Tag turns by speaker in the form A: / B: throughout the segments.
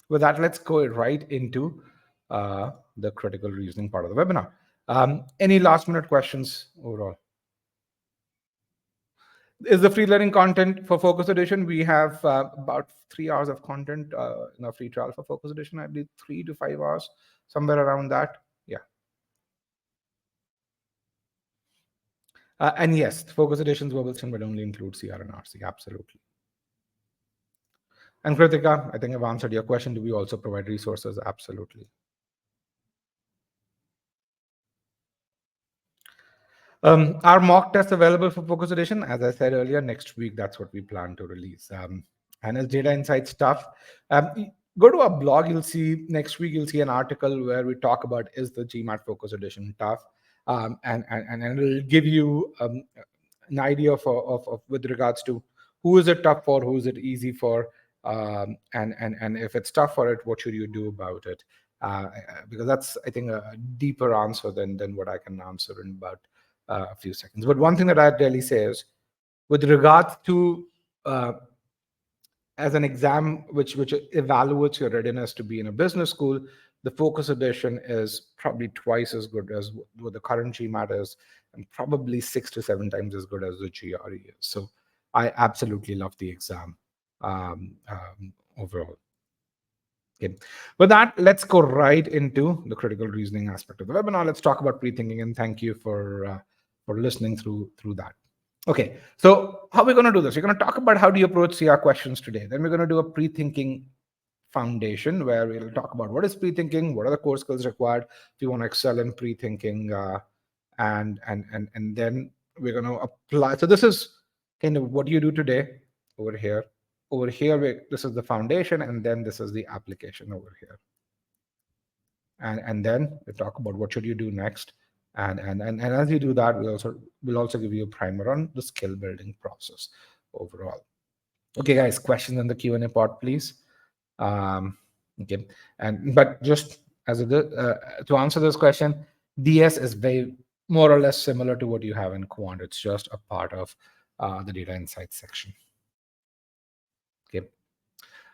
A: With that, let's go right into the critical reasoning part of the webinar. Any last minute questions overall? Is the free learning content for Focus Edition? We have about 3 hours of content in our free trial for Focus Edition. I believe 3 to 5 hours, somewhere around that. Yeah. And yes, Focus Edition's verbal sim would only include CR and RC. Absolutely. And Kritika, I think I've answered your question. Do we also provide resources? Absolutely. Our mock test available for Focus Edition, as I said earlier, next week, that's what we plan to release. And as data insight stuff, go to our blog, you'll see next week, you'll see an article where we talk about is the GMAT Focus Edition tough? And it'll give you an idea of with regards to who is it tough for, who is it easy for, and if it's tough for it, what should you do about it? Because that's, I think, a deeper answer than what I can answer in about a few seconds. But one thing that I'd really say is, with regards to as an exam which evaluates your readiness to be in a business school, the Focus Edition is probably twice as good as what the current GMAT is, and probably 6 to 7 times as good as the GRE is. So I absolutely love the exam overall. Okay. With that, let's go right into the critical reasoning aspect of the webinar. Let's talk about pre-thinking, and thank you for listening through that. Okay, so how are we going to do this? We're going to talk about how do you approach CR questions today. Then we're going to do a pre-thinking foundation where we'll talk about what is pre-thinking, what are the core skills required if you want to excel in pre-thinking, and then we're going to apply. So this is kind of what you do today over here. Over here, this is the foundation, and then this is the application over here. And then we talk about what should you do next. And as you do that, we'll also give you a primer on the skill building process overall. Okay, guys, questions in the Q&A part, please. Okay, but just as to answer this question, DS is very more or less similar to what you have in Quant. It's just a part of the data insights section. Okay.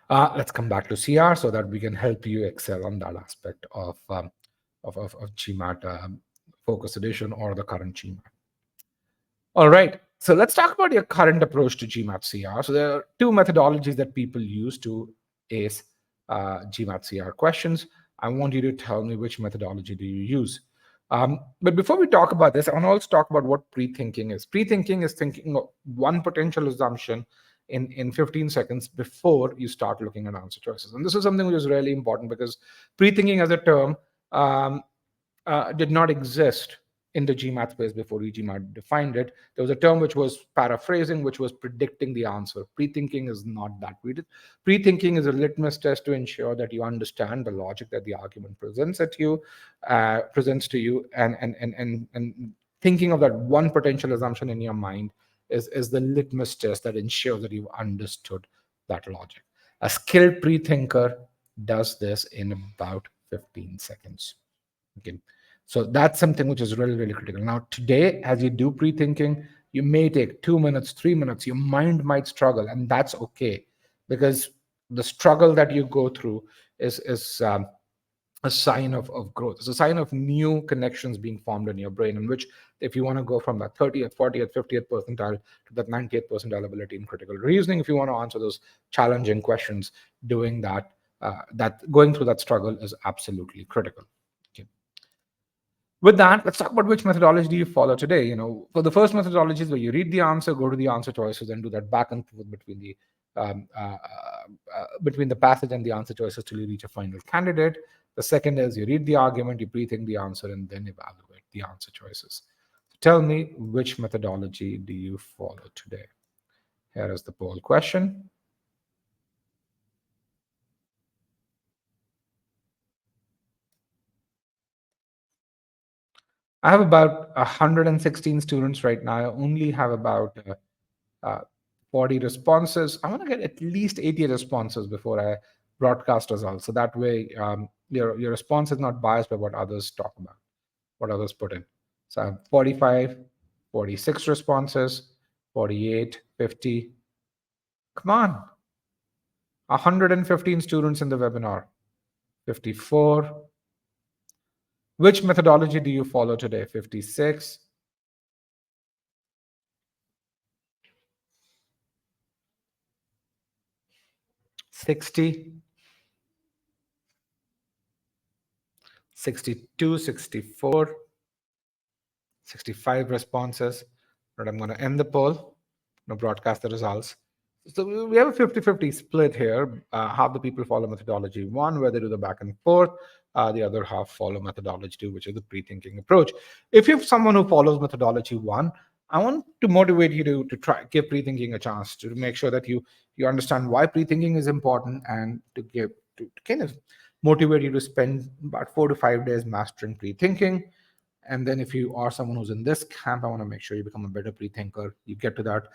A: Let's come back to CR so that we can help you excel on that aspect of GMAT Focus Edition or the current GMAT. All right, so let's talk about your current approach to GMAT CR. So there are two methodologies that people use to ace GMAT CR questions. I want you to tell me which methodology do you use. But before we talk about this, I want to also talk about what pre-thinking is. Pre-thinking is thinking of one potential assumption in 15 seconds before you start looking at answer choices. And this is something which is really important because pre-thinking as a term did not exist in the GMAT space before e-GMAT defined it. There was a term which was paraphrasing, which was predicting the answer. Pre-thinking is not that. Pre-thinking is a litmus test to ensure that you understand the logic that the argument presents to you, and thinking of that one potential assumption in your mind is the litmus test that ensures that you've understood that logic. A skilled pre-thinker does this in about 15 seconds. Okay. So that's something which is really, really critical. Now, today, as you do pre-thinking, you may take 2 minutes, 3 minutes. Your mind might struggle, and that's okay, because the struggle that you go through is a sign of growth. It's a sign of new connections being formed in your brain, in which if you want to go from that 30th, 40th, 50th percentile to that 90th percentile ability in critical reasoning, if you want to answer those challenging questions, doing that, going through that struggle is absolutely critical. Okay. With that, let's talk about which methodology do you follow today. For the first methodology is where you read the answer, go to the answer choices, and do that back and forth between the passage and the answer choices till you reach a final candidate. The second is you read the argument, you pre-think the answer, and then evaluate the answer choices. So tell me, which methodology do you follow today? Here is the poll question. I have about 116 students right now. I only have about 40 responses. I want to get at least 80 responses before I broadcast results. So that way, your response is not biased by what others talk about, what others put in. So I have 45, 46 responses, 48, 50. Come on. 115 students in the webinar. 54. Which methodology do you follow today? 56. 60. 62, 64, 65 responses. But I'm going to end the poll, broadcast the results. So we have a 50-50 split here. Half the people follow methodology one, where they do the back and forth. The other half follow methodology two, which is the pre-thinking approach. If you have someone who follows methodology one, I want to motivate you to try give pre-thinking a chance, to make sure that you understand why pre-thinking is important, and to kind of motivate you to spend about 4 to 5 days mastering pre-thinking. And then if you are someone who's in this camp, I want to make sure you become a better pre-thinker. You get to that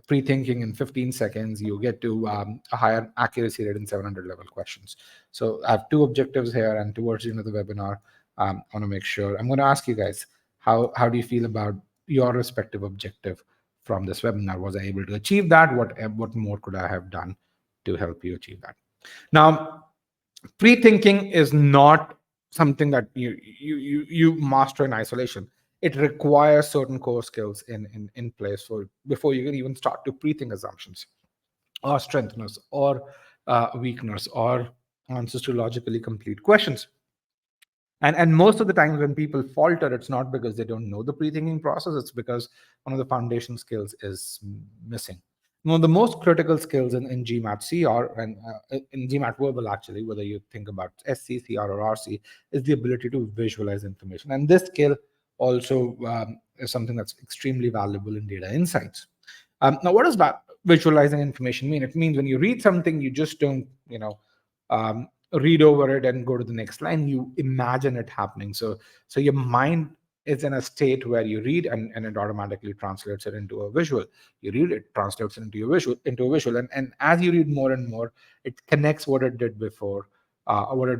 A: pre-thinking in 15 seconds. You get to a higher accuracy rate in 700 level questions. So I have two objectives here, and towards the end of the webinar, I want to make sure, I'm going to ask you guys, how do you feel about your respective objective from this webinar? Was I able to achieve that? What more could I have done to help you achieve that? Now, pre-thinking is not something that you master in isolation. It requires certain core skills in place for before you can even start to pre-think assumptions, or strengtheners, or weakeners, or answers to logically complete questions. And most of the times when people falter, it's not because they don't know the pre-thinking process, it's because one of the foundation skills is missing. One of the most critical skills in GMAT CR, and in GMAT verbal actually, whether you think about SC, CR, or RC, is the ability to visualize information. And this skill also is something that's extremely valuable in data insights. Now, what does that visualizing information mean? It means when you read something, you just don't, read over it and go to the next line. You imagine it happening. So your mind is in a state where you read, and it automatically translates it into a visual. You read it, translates it into a visual, and as you read more and more, it connects what it did before, or what it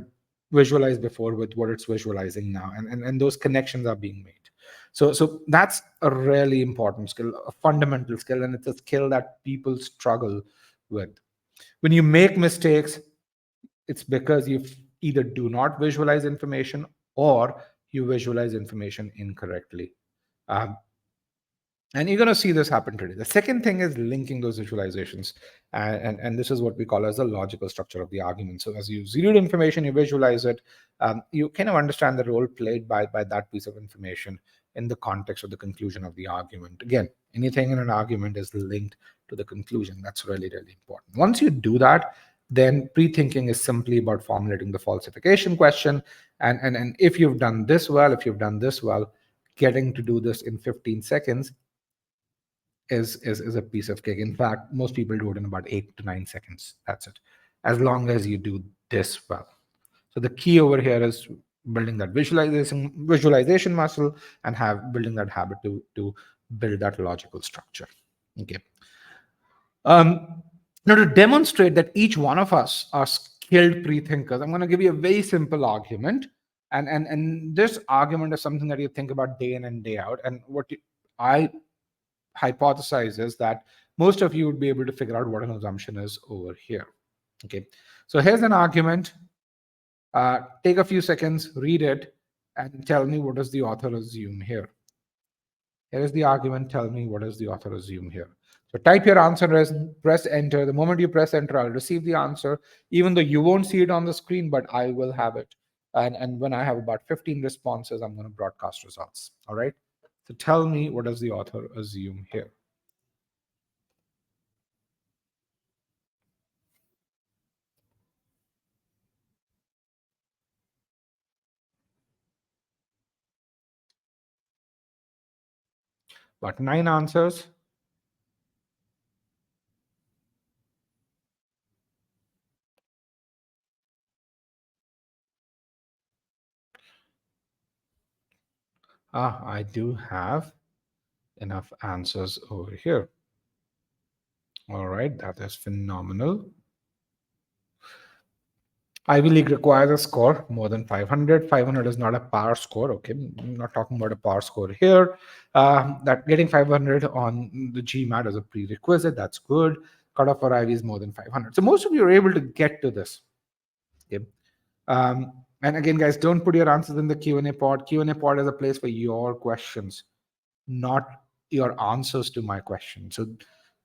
A: visualized before, with what it's visualizing now, and those connections are being made. So that's a really important skill, a fundamental skill, and it's a skill that people struggle with. When you make mistakes, it's because you either do not visualize information, or you visualize information incorrectly. Um, and you're going to see this happen today. The second thing is linking those visualizations. And this is what we call as the logical structure of the argument. So as you read information, you visualize it, you kind of understand the role played by that piece of information in the context of the conclusion of the argument. Again, anything in an argument is linked to the conclusion. That's really, really important. Once you do that, then pre-thinking is simply about formulating the falsification question. And if you've done this well, getting to do this in 15 seconds is a piece of cake. In fact, most people do it in about 8 to 9 seconds. That's it. As long as you do this well. So the key over here is building that visualization muscle, and building that habit to build that logical structure. Okay. Now, to demonstrate that each one of us are skilled pre-thinkers, I'm going to give you a very simple argument. And this argument is something that you think about day in and day out. And I hypothesize is that most of you would be able to figure out what an assumption is over here. Okay, so here's an argument. Take a few seconds, read it, and tell me what does the author assume here. Here is the argument. Tell me what does the author assume here. So type your answer, press enter. The moment you press enter, I'll receive the answer, even though you won't see it on the screen, but I will have it. And when I have about 15 responses, I'm going to broadcast results. All right. So tell me, what does the author assume here? About 9 answers. I do have enough answers over here. All right, that is phenomenal. Ivy League requires a score more than 500. 500 is not a par score. Okay, I'm not talking about a par score here. That getting 500 on the GMAT is a prerequisite. That's good. Cutoff for IV is more than 500. So most of you are able to get to this. Okay. And again, guys, don't put your answers in the Q&A pod. Q&A pod is a place for your questions, not your answers to my question. So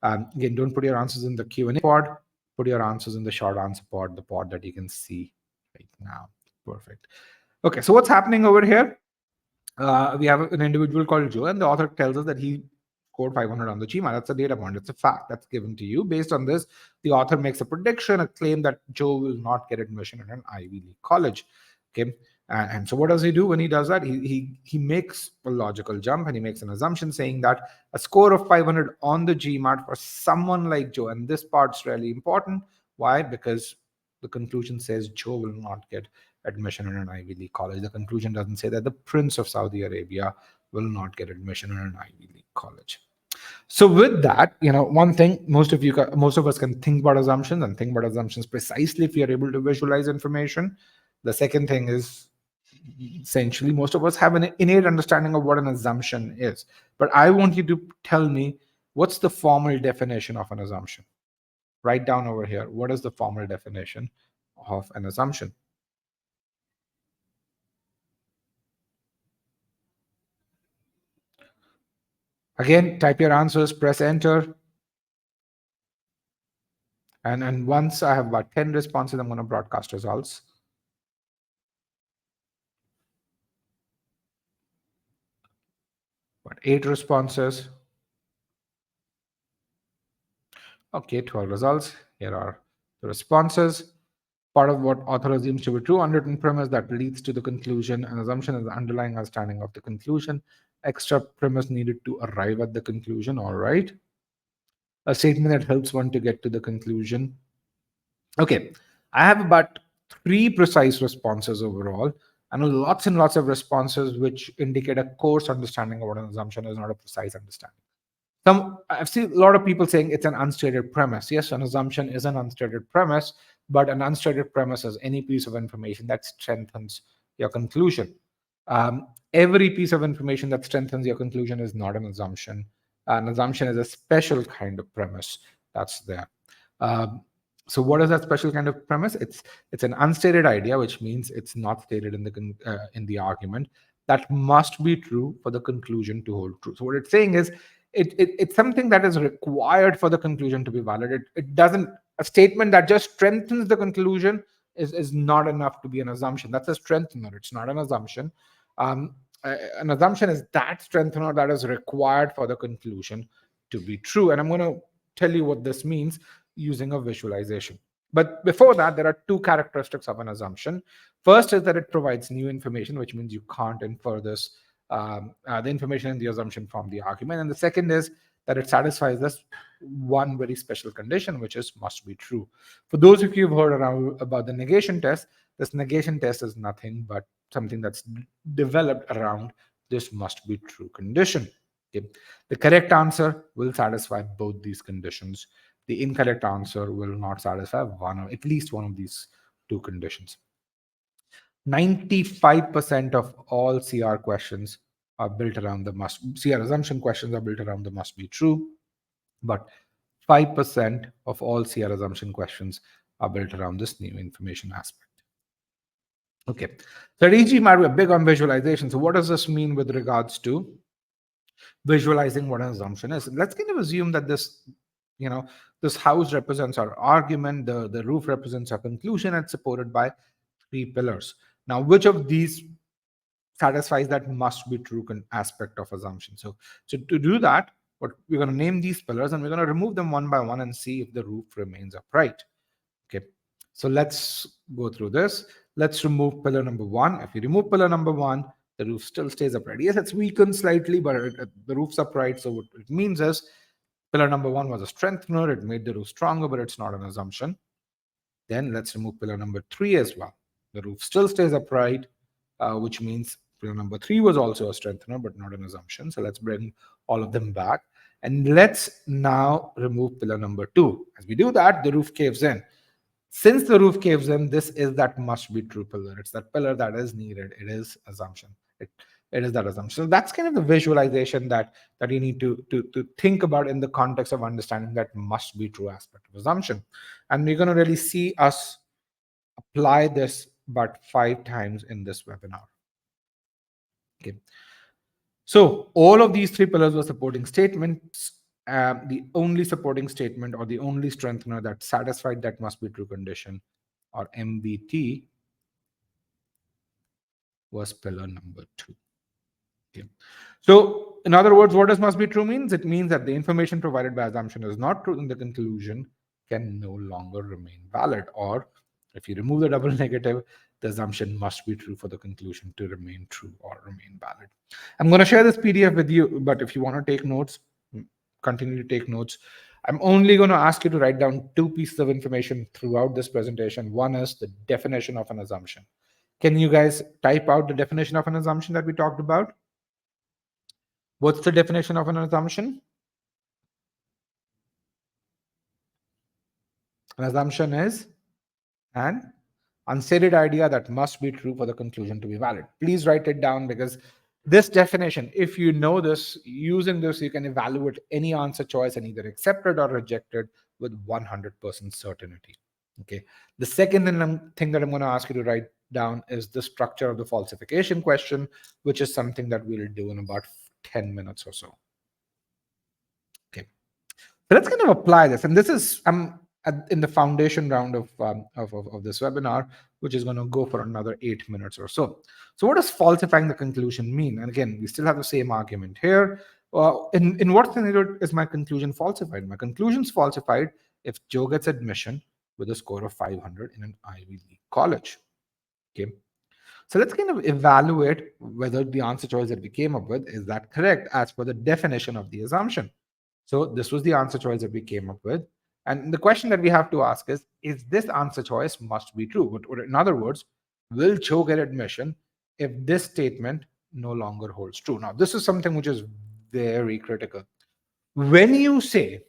A: again, don't put your answers in the Q&A pod. Put your answers in the short answer pod, the pod that you can see right now. Perfect. Okay, so what's happening over here? We have an individual called Joe, and the author tells us that he scored 500 on the GMAT. That's a data point. It's a fact that's given to you. Based on this, the author makes a prediction, a claim that Joe will not get admission in an Ivy League college. Okay, and so what does he do when he does that? He makes a logical jump, and he makes an assumption saying that a score of 500 on the GMAT for someone like Joe, and this part's really important. Why? Because the conclusion says Joe will not get admission in an Ivy League college. The conclusion doesn't say that the Prince of Saudi Arabia will not get admission in an Ivy League college. So with that, one thing most of us can think about assumptions and think about assumptions precisely if we are able to visualize information. The second thing is essentially most of us have an innate understanding of what an assumption is. But I want you to tell me what's the formal definition of an assumption. Write down over here, what is the formal definition of an assumption? Again, type your answers, press enter. And once I have about 10 responses, I'm going to broadcast results. About 8 responses. Okay, 12 results. Here are the responses. Part of what author assumes to be true, unwritten premise that leads to the conclusion. An assumption is the underlying understanding of the conclusion. Extra premise needed to arrive at the conclusion. All right. A statement that helps one to get to the conclusion. Okay, I have about 3 precise responses overall, and lots and lots of responses which indicate a coarse understanding of what an assumption is, not a precise understanding. I've seen a lot of people saying it's an unstated premise. Yes, an assumption is an unstated premise, but an unstated premise is any piece of information that strengthens your conclusion. Every piece of information that strengthens your conclusion is not an assumption. An assumption is a special kind of premise that's there. So what is that special kind of premise? It's an unstated idea, which means it's not stated in the argument, that must be true for the conclusion to hold true. So what it's saying is it's something that is required for the conclusion to be valid. It doesn't, a statement that just strengthens the conclusion is not enough to be an assumption. That's a strengthener. It's not an assumption. An assumption is that strengthener that is required for the conclusion to be true. And I'm going to tell you what this means using a visualization. But before that, there are 2 characteristics of an assumption. First is that it provides new information, which means you can't infer this, the information in the assumption from the argument. And the second is that it satisfies this one very special condition, which is must be true. For those of you who've heard about the negation test, this negation test is nothing but something that's developed around this must be true condition. Okay. The correct answer will satisfy both these conditions. The incorrect answer will not satisfy at least one of these 2 conditions. 95% of all CR questions are built around the CR assumption questions are built around the must be true, but 5% of all CR assumption questions are built around this new information aspect. Okay, so at e-GMAT, we're big on visualization. So what does this mean with regards to visualizing what an assumption is? Let's kind of assume that this house represents our argument, the roof represents our conclusion, and supported by 3 pillars. Now, which of these satisfies that must be true aspect of assumption? So to do that, what we're going to name these pillars, and we're going to remove them one by one and see if the roof remains upright. Okay, so let's go through this. Let's remove pillar number 1. If you remove pillar number 1, the roof still stays upright. Yes, it's weakened slightly, but the roof's upright. So what it means is pillar number 1 was a strengthener. It made the roof stronger, but it's not an assumption. Then let's remove pillar number 3 as well. The roof still stays upright, which means pillar number 3 was also a strengthener, but not an assumption. So let's bring all of them back. And let's now remove pillar number 2. As we do that, the roof caves in. Since the roof caves in, this is that must be true pillar. It's that pillar that is needed. It is assumption. it is that assumption. So that's kind of the visualization that you need to think about in the context of understanding that must be true aspect of assumption. And we're going to really see us apply this but 5 times in this webinar. Okay. So all of these 3 pillars were supporting statements. The only supporting statement or the only strengthener that satisfied that must be true condition, or MBT, was pillar number 2. Okay. So in other words, what does must be true means? It means that the information provided by assumption is not true, and the conclusion can no longer remain valid. Or if you remove the double negative, the assumption must be true for the conclusion to remain true or remain valid. I'm going to share this PDF with you, but if you want to take notes, continue to take notes. I'm only going to ask you to write down 2 pieces of information throughout this presentation. One is the definition of an assumption. Can you guys type out the definition of an assumption that we talked about? What's the definition of an assumption? An assumption is an unstated idea that must be true for the conclusion to be valid. Please write it down, because this definition, if you know this, using this, you can evaluate any answer choice and either accept it or reject it with 100% certainty. Okay. The second thing that I'm going to ask you to write down is the structure of the falsification question, which is something that we'll do in about 10 minutes or so. Okay. So let's kind of apply this. And this is in the foundation round of this webinar, which is going to go for another 8 minutes or so. So what does falsifying the conclusion mean? And again, we still have the same argument here. In what scenario is my conclusion falsified? My conclusion is falsified if Joe gets admission with a score of 500 in an Ivy League college. Okay. So let's kind of evaluate whether the answer choice that we came up with, is that correct as per the definition of the assumption. So this was the answer choice that we came up with. And the question that we have to ask is this answer choice must be true? Or in other words, will Joe get admission if this statement no longer holds true? Now, this is something which is very critical. When you say,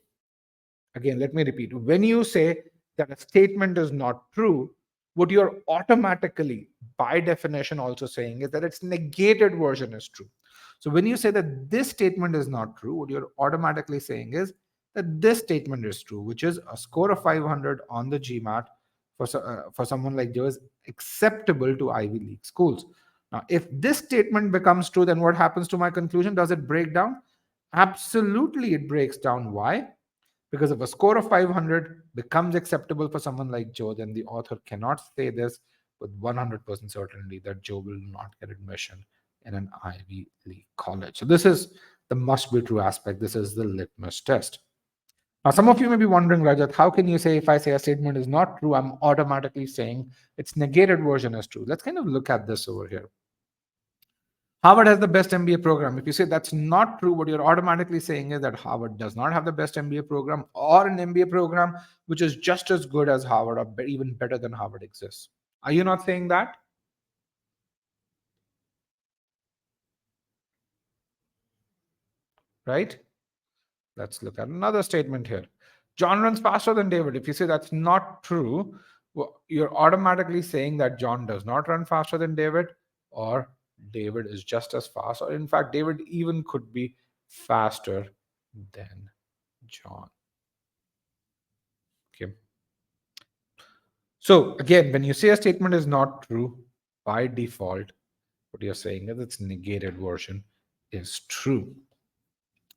A: again, let me repeat, when you say that a statement is not true, what you're automatically, by definition, also saying is that its negated version is true. So when you say that this statement is not true, what you're automatically saying is that this statement is true, which is a score of 500 on the GMAT for someone like Joe is acceptable to Ivy League schools. Now, if this statement becomes true, then what happens to my conclusion? Does it break down? Absolutely, it breaks down. Why? Because if a score of 500 becomes acceptable for someone like Joe, then the author cannot say this with 100% certainty that Joe will not get admission in an Ivy League college. So this is the must be true aspect. This is the litmus test. Now, some of you may be wondering, Rajat, how can you say if I say a statement is not true, I'm automatically saying its negated version is true? Let's kind of look at this over here. Harvard has the best MBA program. If you say that's not true, what you're automatically saying is that Harvard does not have the best MBA program, or an MBA program which is just as good as Harvard or even better than Harvard exists. Are you not saying that? Right? Let's look at another statement here. John runs faster than David. If you say that's not true, well, you're automatically saying that John does not run faster than David, or David is just as fast, or in fact, David even could be faster than John. Okay. So again, when you say a statement is not true, by default, what you're saying is its negated version is true.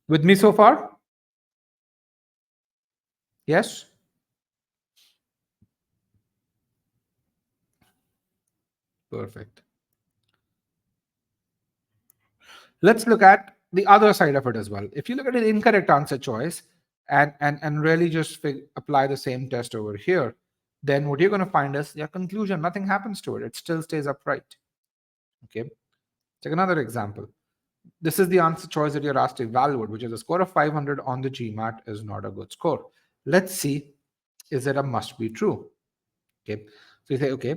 A: With me so far? Yes? Perfect. Let's look at the other side of it as well. If you look at an incorrect answer choice and really just apply the same test over here, then what you're going to find is your conclusion, nothing happens to it. It still stays upright. Okay. Take another example. This is the answer choice that you're asked to evaluate, which is a score of 500 on the GMAT is not a good score. Let's see, is it a must be true? Okay. So you say, okay,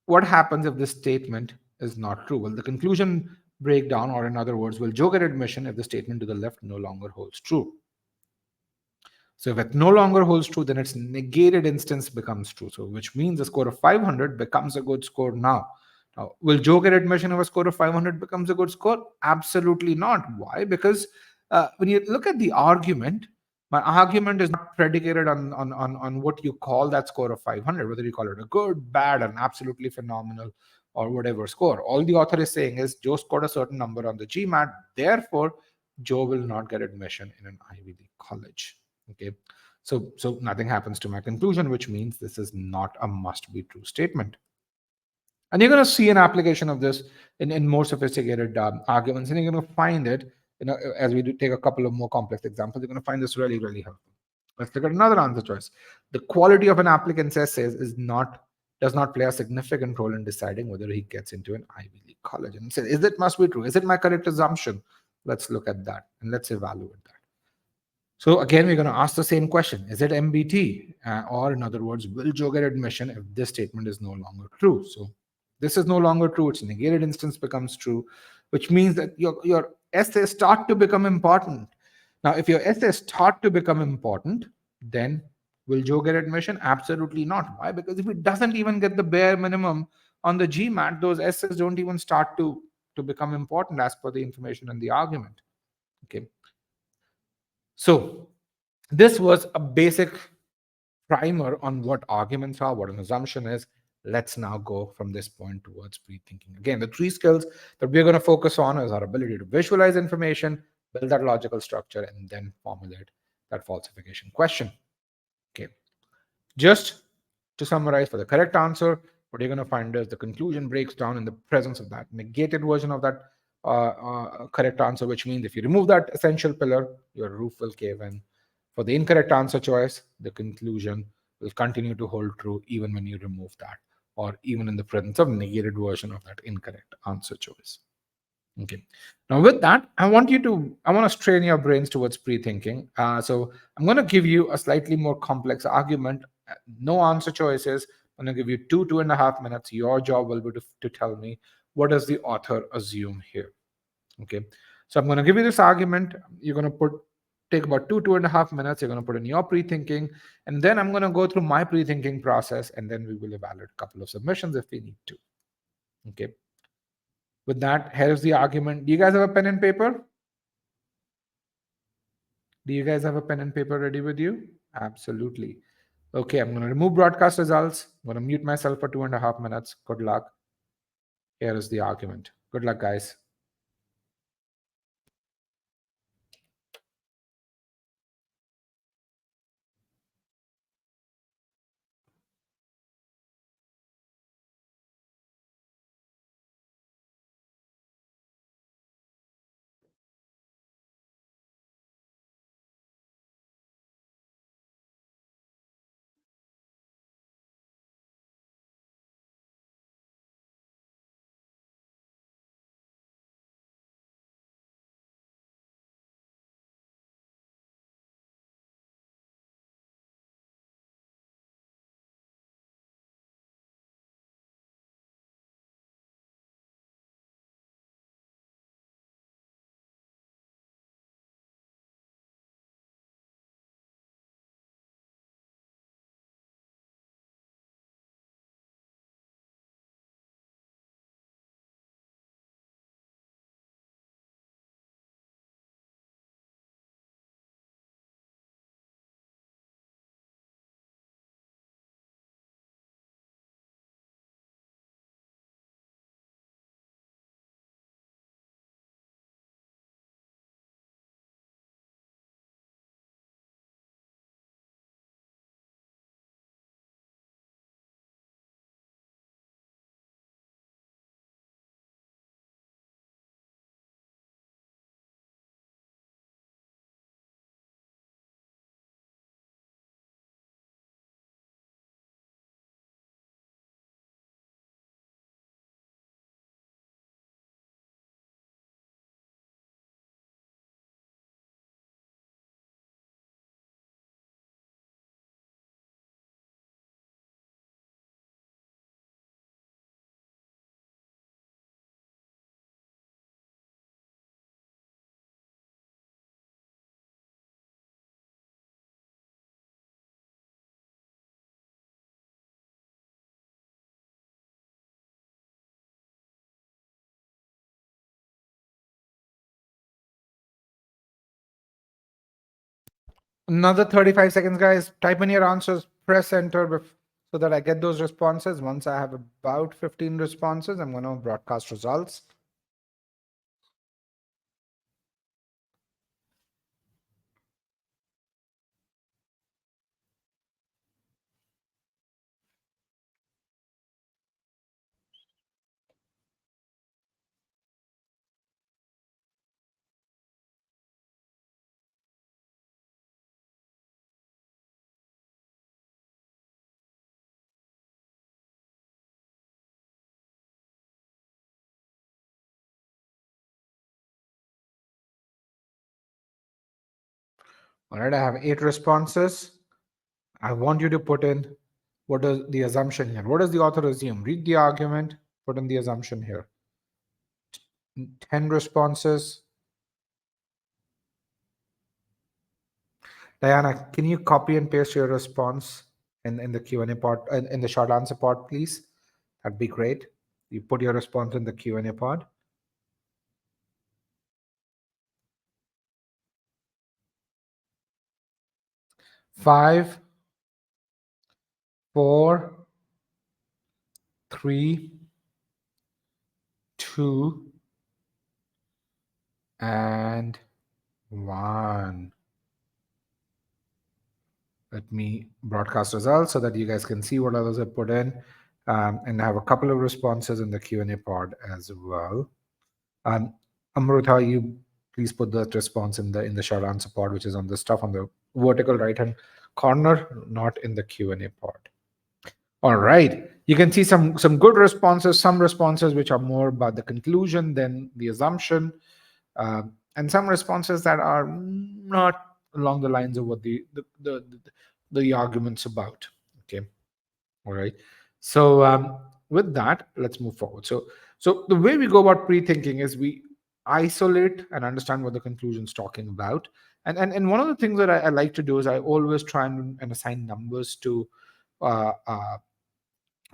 A: what happens if this statement is not true? Well, the conclusion break down, or in other words, will Joe get admission if the statement to the left no longer holds true? So if it no longer holds true, then its negated instance becomes true. So which means a score of 500 becomes a good score now. Now, will Joe get admission if a score of 500 becomes a good score? Absolutely not. Why? Because when you look at the argument, my argument is not predicated on what you call that score of 500, whether you call it a good, bad, an absolutely phenomenal, or whatever score. All the author is saying is Joe scored a certain number on the GMAT, therefore, Joe will not get admission in an Ivy League college. Okay. So nothing happens to my conclusion, which means this is not a must be true statement. And you're going to see an application of this in more sophisticated arguments, and you're going to find it, as we do take a couple of more complex examples, you're going to find this really, really helpful. Let's look at another answer choice. The quality of an applicant's essays does not play a significant role in deciding whether he gets into an Ivy League college. And say, is it must be true? Is it my correct assumption? Let's look at that and let's evaluate that. So again, we're going to ask the same question. Is it MBT? Or in other words, will Joe get admission if this statement is no longer true? So this is no longer true. Its negated instance becomes true, which means that your essays start to become important. Now, if your essays start to become important, then will Joe get admission? Absolutely not. Why? Because if it doesn't even get the bare minimum on the GMAT, those essays don't even start to become important as per the information and the argument. Okay. So this was a basic primer on what arguments are, what an assumption is. Let's now go from this point towards pre-thinking. Again, the three skills that we're going to focus on is our ability to visualize information, build that logical structure, and then formulate that falsification question. Okay. Just to summarize, for the correct answer, what you're going to find is the conclusion breaks down in the presence of that negated version of that correct answer, which means if you remove that essential pillar, your roof will cave in. For the incorrect answer choice, the conclusion will continue to hold true even when you remove that, or even in the presence of negated version of that incorrect answer choice. Okay. Now with that, I want to strain your brains towards pre-thinking. So I'm going to give you a slightly more complex argument. No answer choices. I'm going to give you 2.5 minutes. Your job will be to tell me what does the author assume here. Okay. So I'm going to give you this argument. You're going to take about 2.5 minutes. You're going to put in your pre-thinking, and then I'm going to go through my pre-thinking process, and then we will evaluate a couple of submissions if we need to. Okay. With that, here's the argument. Do you guys have a pen and paper? Do you guys have a pen and paper ready with you? Absolutely. Okay, I'm going to remove broadcast results. I'm going to mute myself for 2.5 minutes. Good luck. Here is the argument. Good luck, guys. Another 35 seconds, guys. Type in your answers, press enter so that I get those responses. Once I have about 15 responses, I'm going to broadcast results. All right, I have 8 responses. I want you to put in what is the assumption here. What does the author assume? Read the argument, put in the assumption here. 10 responses. Diana, can you copy and paste your response in the Q&A pod, in the short answer pod, please? That'd be great. You put your response in the Q&A pod. 5, 4, 3, 2, and 1. Let me broadcast results so that you guys can see what others have put in. And I have a couple of responses in the Q&A pod as well. Amruta, you please put that response in the short answer pod, which is on the stuff on the vertical right-hand corner, not in the Q&A pod. All right. You can see some good responses, some responses which are more about the conclusion than the assumption, and some responses that are not along the lines of what the argument's about. Okay. All right. So with that, let's move forward. So the way we go about pre-thinking is we isolate and understand what the conclusion's talking about. And one of the things that I like to do is I always try and assign numbers uh, uh,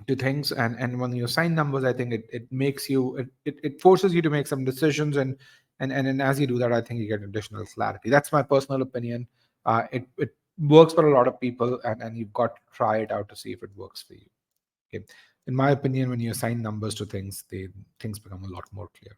A: to things. And when you assign numbers, I think it makes you it forces you to make some decisions, and as you do that, I think you get additional clarity. That's my personal opinion. It works for a lot of people, and you've got to try it out to see if it works for you. Okay. In my opinion, when you assign numbers to things, things become a lot more clear.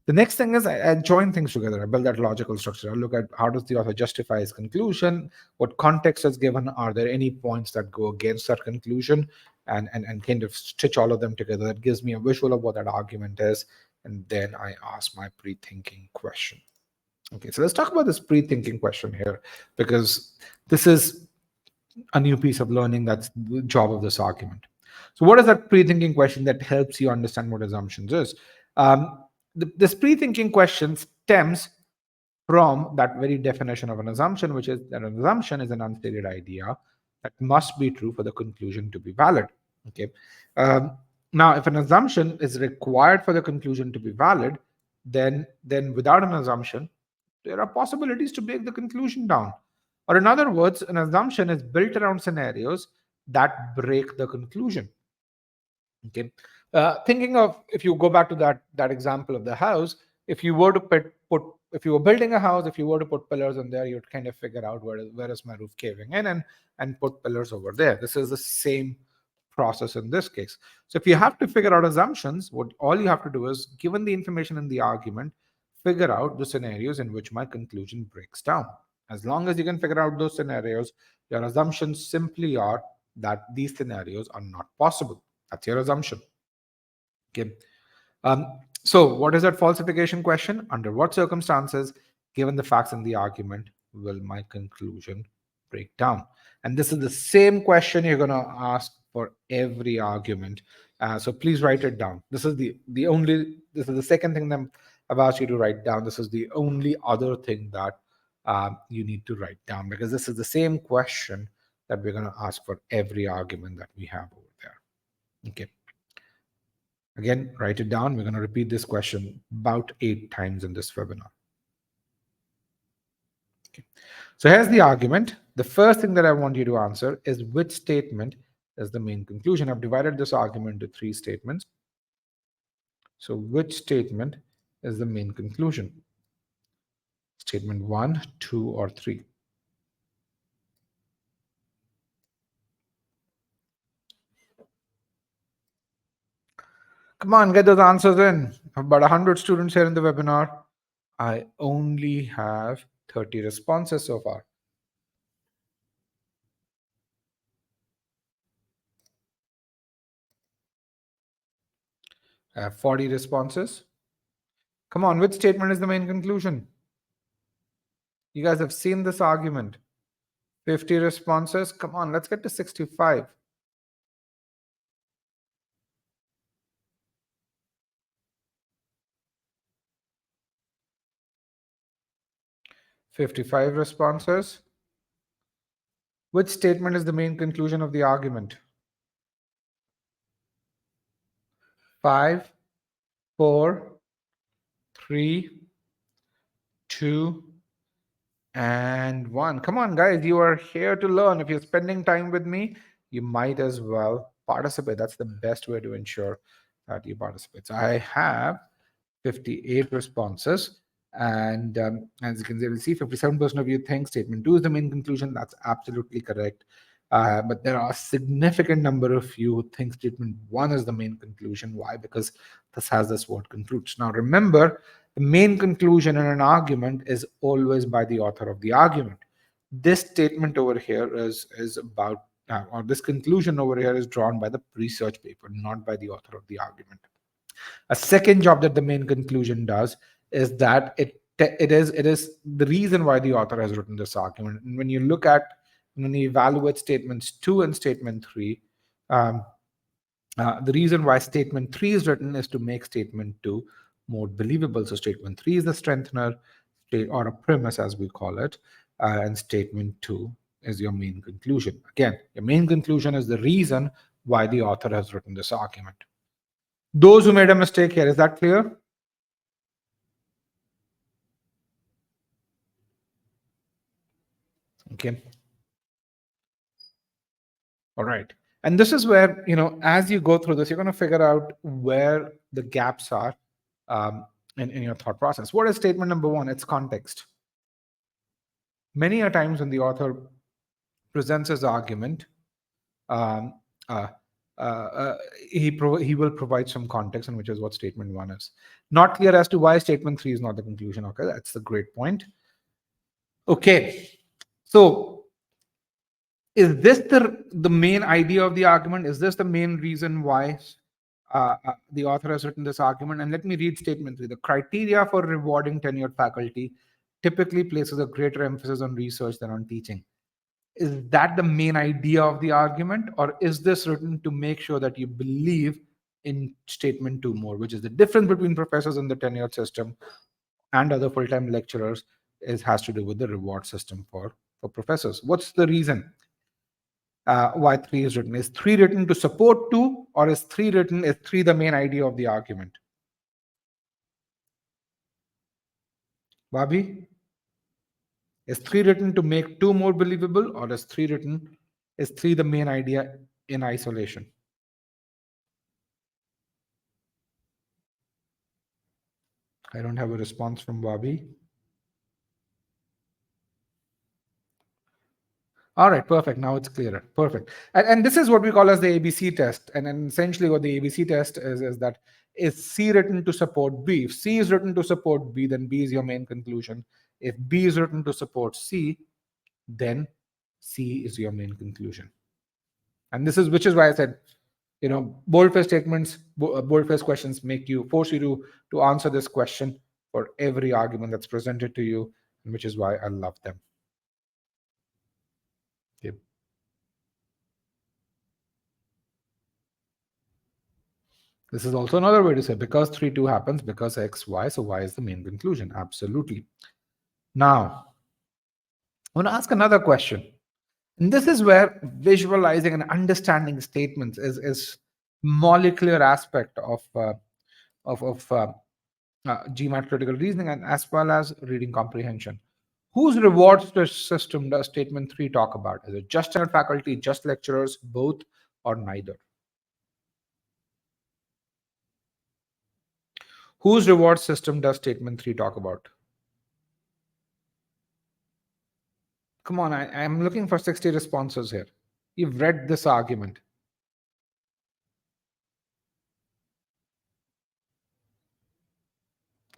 A: The next thing is I join things together. I build that logical structure. I look at how does the author justify his conclusion, what context is given, are there any points that go against that conclusion, and kind of stitch all of them together. That gives me a visual of what that argument is, and then I ask my pre-thinking question. Okay, so let's talk about this pre-thinking question here, because this is a new piece of learning. That's the job of this argument. So what is that pre-thinking question that helps you understand what assumptions is? This pre-thinking question stems from that very definition of an assumption, which is that an assumption is an unstated idea that must be true for the conclusion to be valid. Okay. Now, if an assumption is required for the conclusion to be valid, then without an assumption, there are possibilities to break the conclusion down. Or in other words, an assumption is built around scenarios that break the conclusion. Okay. Thinking of, if you go back to that example of the house, if you were to put if you were building a house, if you were to put pillars on there, you'd kind of figure out where is my roof caving in, and put pillars over there. This is the same process in this case. So if you have to figure out assumptions, what all you have to do is, given the information in the argument, figure out the scenarios in which my conclusion breaks down. As long as you can figure out those scenarios, your assumptions simply are that these scenarios are not possible. That's your assumption. Okay. So what is that falsification question? Under what circumstances, given the facts in the argument, will my conclusion break down? And this is the same question you're going to ask for every argument. So please write it down. This is the second thing that I've asked you to write down. This is the only other thing that you need to write down, because this is the same question that we're going to ask for every argument that we have over there. Okay. Again, write it down. We're going to repeat this question about 8 times in this webinar. Okay. So here's the argument. The first thing that I want you to answer is, which statement is the main conclusion? I've divided this argument into 3 statements. So which statement is the main conclusion? Statement 1, 2, or 3? Come on, get those answers in. About 100 students here in the webinar. I only have 30 responses so far. I have 40 responses. Come on, which statement is the main conclusion? You guys have seen this argument. 50 responses. Come on, let's get to 65. $55 responses. Which statement is the main conclusion of the argument? 5, 4, 3, 2, and 1. Come on, guys, you are here to learn. If you're spending time with me, you might as well participate. That's the best way to ensure that you participate. So I have 58 responses. And as you can see, 57% of you think statement 2 is the main conclusion. That's absolutely correct. But there are a significant number of you who think statement 1 is the main conclusion. Why? Because this has this word concludes. Now, remember, the main conclusion in an argument is always by the author of the argument. This statement over here is about, or this conclusion over here is drawn by the research paper, not by the author of the argument. A second job that the main conclusion does is that it is the reason why the author has written this argument. And when you evaluate statements 2 and statement 3, the reason why statement 3 is written is to make statement 2 more believable. So statement 3 is the strengthener, or a premise as we call it, and statement 2 is your main conclusion. Again, your main conclusion is the reason why the author has written this argument. Those who made a mistake here, is that clear? Okay. All right. And this is where, as you go through this, you're going to figure out where the gaps are in your thought process. What is statement number 1? It's context. Many a times when the author presents his argument, he will provide some context, and which is what statement 1 is. Not clear as to why statement 3 is not the conclusion. Okay, that's the great point. Okay, so is this the main idea of the argument? Is this the main reason why the author has written this argument? And let me read statement 3. The criteria for rewarding tenured faculty typically places a greater emphasis on research than on teaching. Is that the main idea of the argument, or is this written to make sure that you believe in statement 2 more, which is the difference between professors in the tenured system and other full-time lecturers has to do with the reward system for professors? What's the reason why 3 is written? Is 3 written to support 2, or is 3 the main idea of the argument? Bobby? Is 3 written to make 2 more believable, or is 3 the main idea in isolation? I don't have a response from Bobby. All right, perfect. Now it's clearer. Perfect. And this is what we call as the ABC test. And then essentially what the ABC test is that is C written to support B? If C is written to support B, then B is your main conclusion. If B is written to support C, then C is your main conclusion. And which is why I said, boldface statements, boldface questions force you to answer this question for every argument that's presented to you, which is why I love them. Okay. This is also another way to say, because 3-2 happens because X, Y, so Y is the main conclusion. Absolutely. Now, I want to ask another question. And this is where visualizing and understanding statements is molecular aspect of GMAT critical reasoning, and as well as reading comprehension. Whose reward system does statement 3 talk about? Is it just tenured faculty, just lecturers, both, or neither? Whose reward system does statement 3 talk about? Come on, I'm looking for 60 responses here. You've read this argument.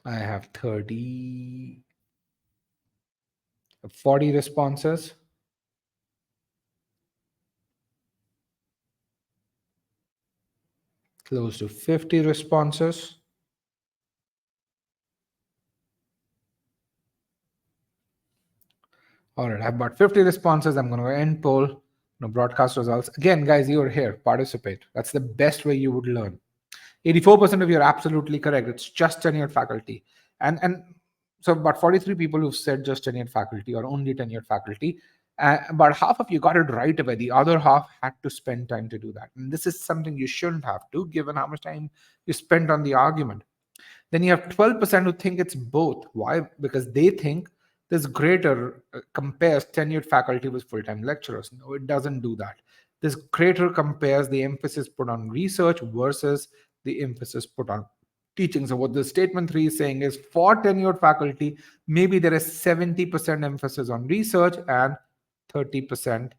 A: I have 40 responses. Close to 50 responses. All right, I've got 50 responses. I'm going to end poll, broadcast results. Again, guys, you're here. Participate. That's the best way you would learn. 84% of you are absolutely correct. It's just tenured faculty. And so about 43 people who've said just tenured faculty or only tenured faculty. About half of you got it right away. The other half had to spend time to do that. And this is something you shouldn't have to, given how much time you spent on the argument. Then you have 12% who think it's both. Why? Because they think this greater compares tenured faculty with full-time lecturers. No, it doesn't do that. This greater compares the emphasis put on research versus the emphasis put on teaching. So what the statement 3 is saying is, for tenured faculty, maybe there is 70% emphasis on research and 30%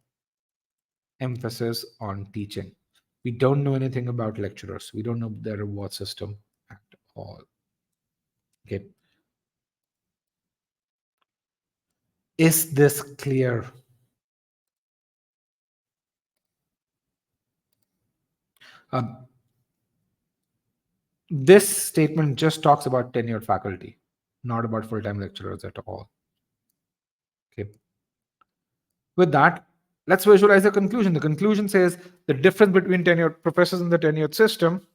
A: emphasis on teaching. We don't know anything about lecturers. We don't know their reward system at all. Okay. Is this clear? This statement just talks about tenured faculty, not about full-time lecturers at all. Okay. With that, let's visualize the conclusion. The conclusion says the difference between tenured professors in the tenured system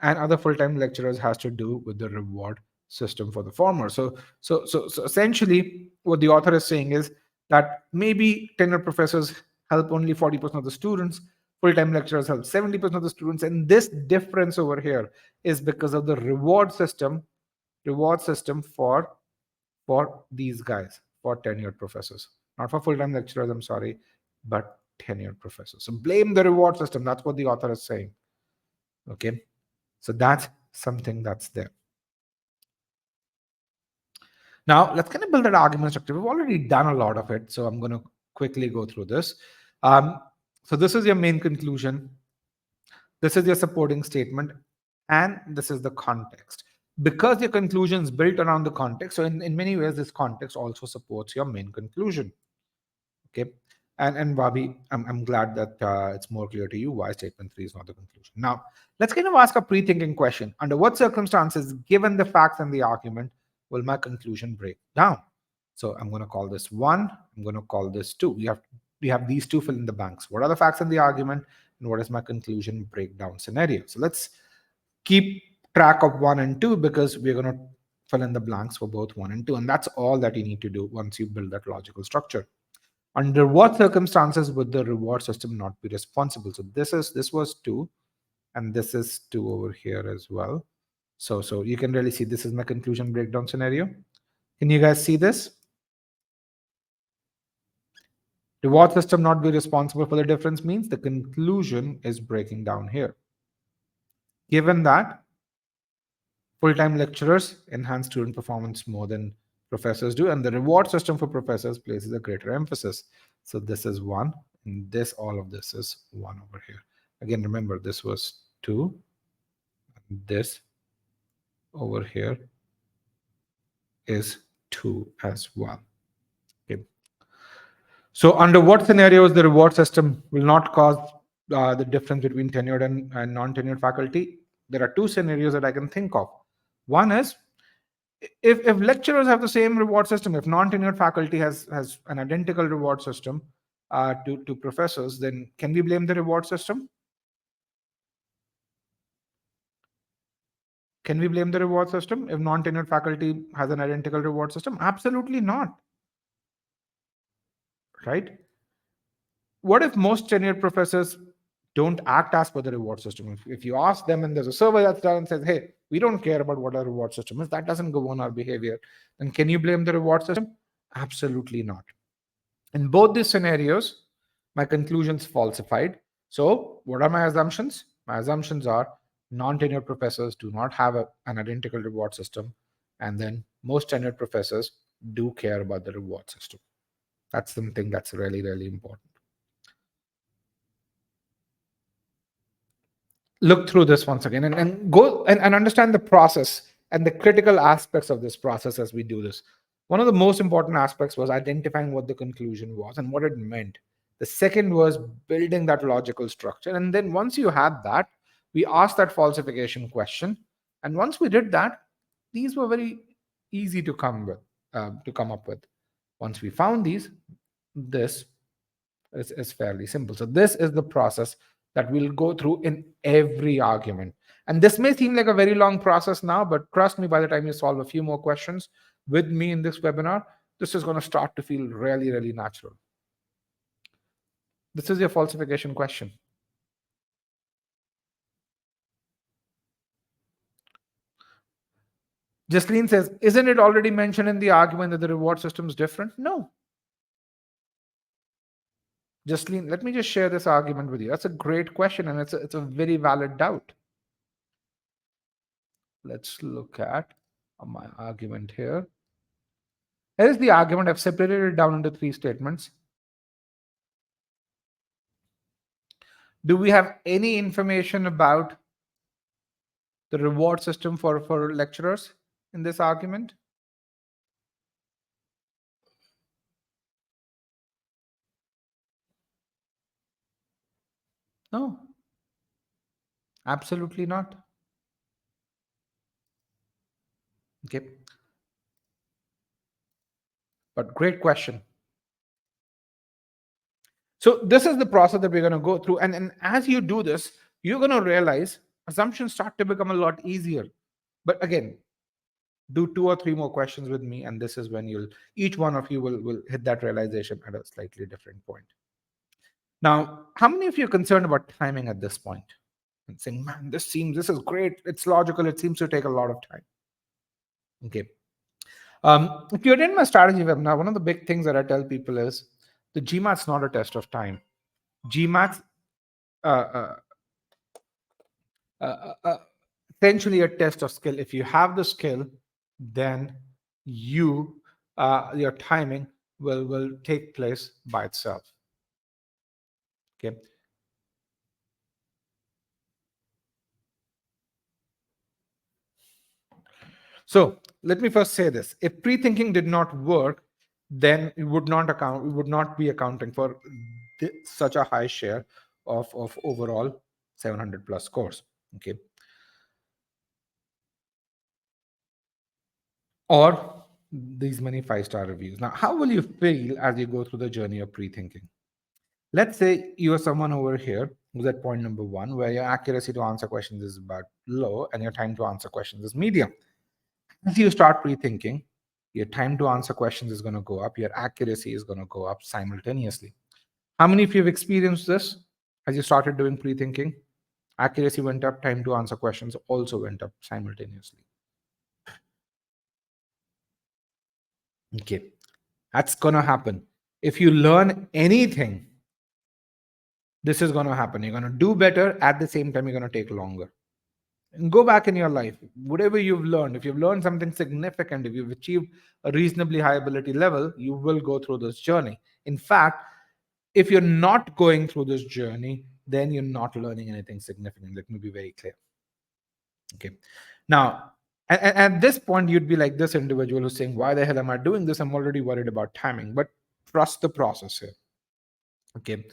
A: and other full-time lecturers has to do with the reward system for the former. So essentially, what the author is saying is that maybe tenured professors help only 40% of the students, full-time lecturers help 70% of the students, and this difference over here is because of the reward system for these guys, for tenured professors, not for full-time lecturers, I'm sorry, but tenured professors. So blame the reward system. That's what the author is saying. Okay. So that's something that's there. Now, let's kind of build that argument structure. We've already done a lot of it, so I'm going to quickly go through this. So this is your main conclusion. This is your supporting statement, and this is the context. Because your conclusion is built around the context, so in many ways, this context also supports your main conclusion. Okay. And Bobby, I'm glad that it's more clear to you why statement 3 is not the conclusion. Now, let's kind of ask a pre-thinking question. Under what circumstances, given the facts and the argument, will my conclusion break down? So I'm going to call this 1. I'm going to call this 2. We have these two fill in the blanks. What are the facts and the argument? And what is my conclusion breakdown scenario? So let's keep track of 1 and 2 because we're going to fill in the blanks for both 1 and 2. And that's all that you need to do once you build that logical structure. Under what circumstances would the reward system not be responsible? So this was 2, and this is 2 over here as well. So you can really see this is my conclusion breakdown scenario. Can you guys see this? Reward system not be responsible for the difference means the conclusion is breaking down here. Given that full-time lecturers enhance student performance more than professors do, and the reward system for professors places a greater emphasis. So this is 1, and all of this is 1 over here. Again, remember, this was 2, and this over here is 2 as well. Okay. So under what scenarios the reward system will not cause the difference between tenured and non-tenured faculty? There are 2 scenarios that I can think of. One is, if lecturers have the same reward system, if non-tenured faculty has an identical reward system to professors, then can we blame the reward system? Can we blame the reward system if non-tenured faculty has an identical reward system? Absolutely not. Right? What if most tenured professors don't act as per the reward system? If you ask them and there's a survey that's done and says, hey, we don't care about what our reward system is, that doesn't govern our behavior, then can you blame the reward system? Absolutely not. In both these scenarios, my conclusion's falsified. So what are my assumptions? My assumptions are non-tenured professors do not have an identical reward system, and then most tenured professors do care about the reward system. That's something that's really, really important. Look through this once again and go and understand the process and the critical aspects of this process as we do this. One of the most important aspects was identifying what the conclusion was and what it meant. The second was building that logical structure. And then once you had that, we asked that falsification question. And once we did that, these were very easy to come up with. Once we found these, this is fairly simple. So this is the process that we'll go through in every argument. And this may seem like a very long process now, but trust me, by the time you solve a few more questions with me in this webinar, this is going to start to feel really, really natural. This is your falsification question. Jasleen says, isn't it already mentioned in the argument that the reward system is different? No. Jasleen, let me just share this argument with you. That's a great question, and it's a very valid doubt. Let's look at my argument here. Here is the argument. I've separated it down into 3 statements. Do we have any information about the reward system for lecturers in this argument? No, absolutely not. Okay. But great question. So this is the process that we're going to go through. And as you do this, you're going to realize assumptions start to become a lot easier. But again, do 2 or 3 more questions with me, and this is when each one of you will hit that realization at a slightly different point. Now, how many of you are concerned about timing at this point? And saying, man, this is great. It's logical. It seems to take a lot of time. Okay. If you're in my strategy webinar, one of the big things that I tell people is the GMAT's not a test of time. GMAT's essentially a test of skill. If you have the skill, then your timing will take place by itself. Okay. So let me first say this. If pre-thinking did not work, then we would not be accounting for such a high share of overall 700 plus scores. Okay. Or these many 5-star reviews. Now, how will you feel as you go through the journey of pre-thinking? Let's say you are someone over here who's at point number 1, where your accuracy to answer questions is about low and your time to answer questions is medium. As you start pre-thinking, your time to answer questions is going to go up, your accuracy is going to go up simultaneously. How many of you have experienced this as you started doing pre-thinking? Accuracy went up, time to answer questions also went up simultaneously. Okay, that's going to happen. If you learn anything, this is going to happen. You're going to do better. At the same time, you're going to take longer. And go back in your life, whatever you've learned, if you've learned something significant, if you've achieved a reasonably high ability level, you will go through this journey. In fact, if you're not going through this journey, then you're not learning anything significant. Let me be very clear. Okay. Now, at this point, you'd be like this individual who's saying, why the hell am I doing this? I'm already worried about timing. But trust the process here. Okay.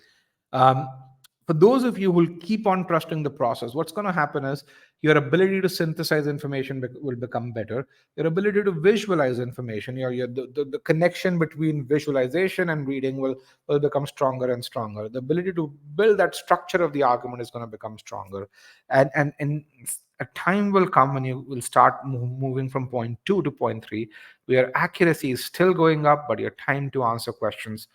A: For those of you who will keep on trusting the process, what's going to happen is your ability to synthesize information will become better. Your ability to visualize information, the connection between visualization and reading will become stronger and stronger. The ability to build that structure of the argument is going to become stronger. And a time will come when you will start moving from point 2 to point 3, where accuracy is still going up, but your time to answer questions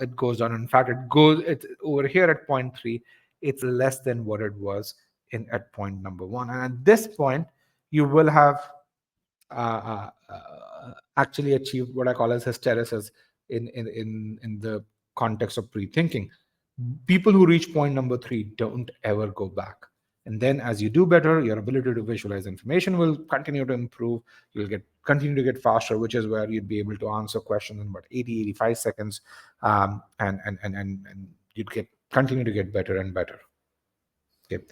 A: it goes down. In fact, it's over here at point 3, it's less than what it was at point number 1. And at this point, you will have actually achieved what I call as hysteresis in the context of pre-thinking. People who reach point number 3 don't ever go back. And then as you do better, your ability to visualize information will continue to improve. You'll continue to get faster, which is where you'd be able to answer questions in about 80, 85 seconds. And you'd continue to get better and better. Okay.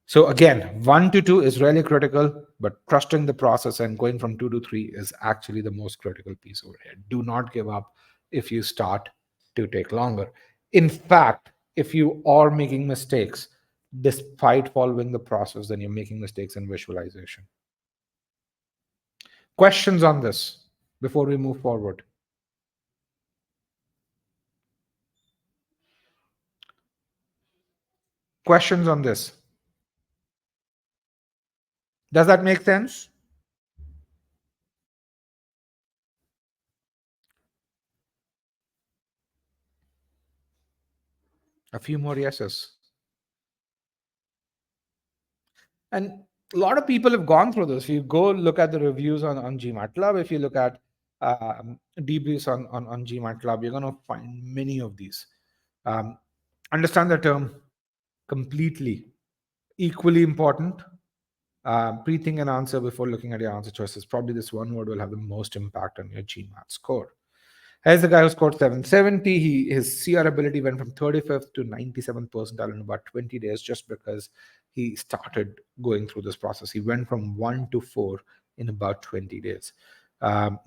A: So again, 1 to 2 is really critical, but trusting the process and going from 2 to 3 is actually the most critical piece over here. Do not give up if you start to take longer. In fact, if you are making mistakes, despite following the process, then you're making mistakes in visualization. Questions on this before we move forward? Questions on this? Does that make sense? A few more yeses. And a lot of people have gone through this. If you go look at the reviews on GMAT Club, if you look at debriefs on GMAT Club, you're going to find many of these. Understand the term completely. Equally important, pre-think an answer before looking at your answer choices. Probably this one word will have the most impact on your GMAT score. Here's the guy who scored 770. His CR ability went from 35th to 97th percentile in about 20 days just because he started going through this process. He went from 1 to 4 in about 20 days.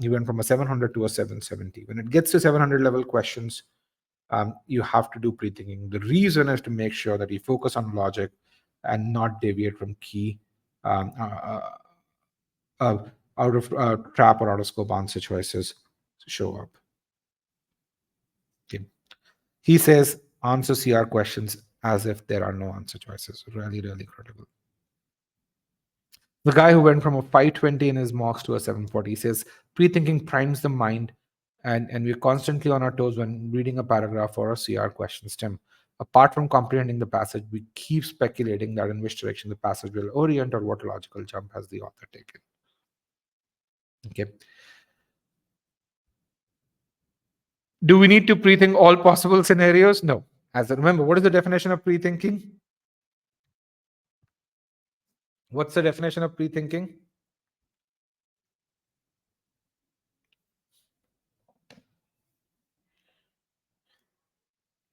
A: He went from a 700 to a 770. When it gets to 700 level questions, you have to do pre-thinking. The reason is to make sure that you focus on logic and not deviate from key um, out of trap or out of scope answer choices to show up. Okay. He says answer CR questions as if there are no answer choices. Really, really critical. The guy who went from a 520 in his mocks to a 740 says pre-thinking primes the mind, and we're constantly on our toes when reading a paragraph or a CR question stem. Apart from comprehending the passage, we keep speculating that in which direction the passage will orient or what logical jump has the author taken. Okay. Do we need to pre-think all possible scenarios? No. As remember, what is the definition of pre-thinking? What's the definition of pre-thinking?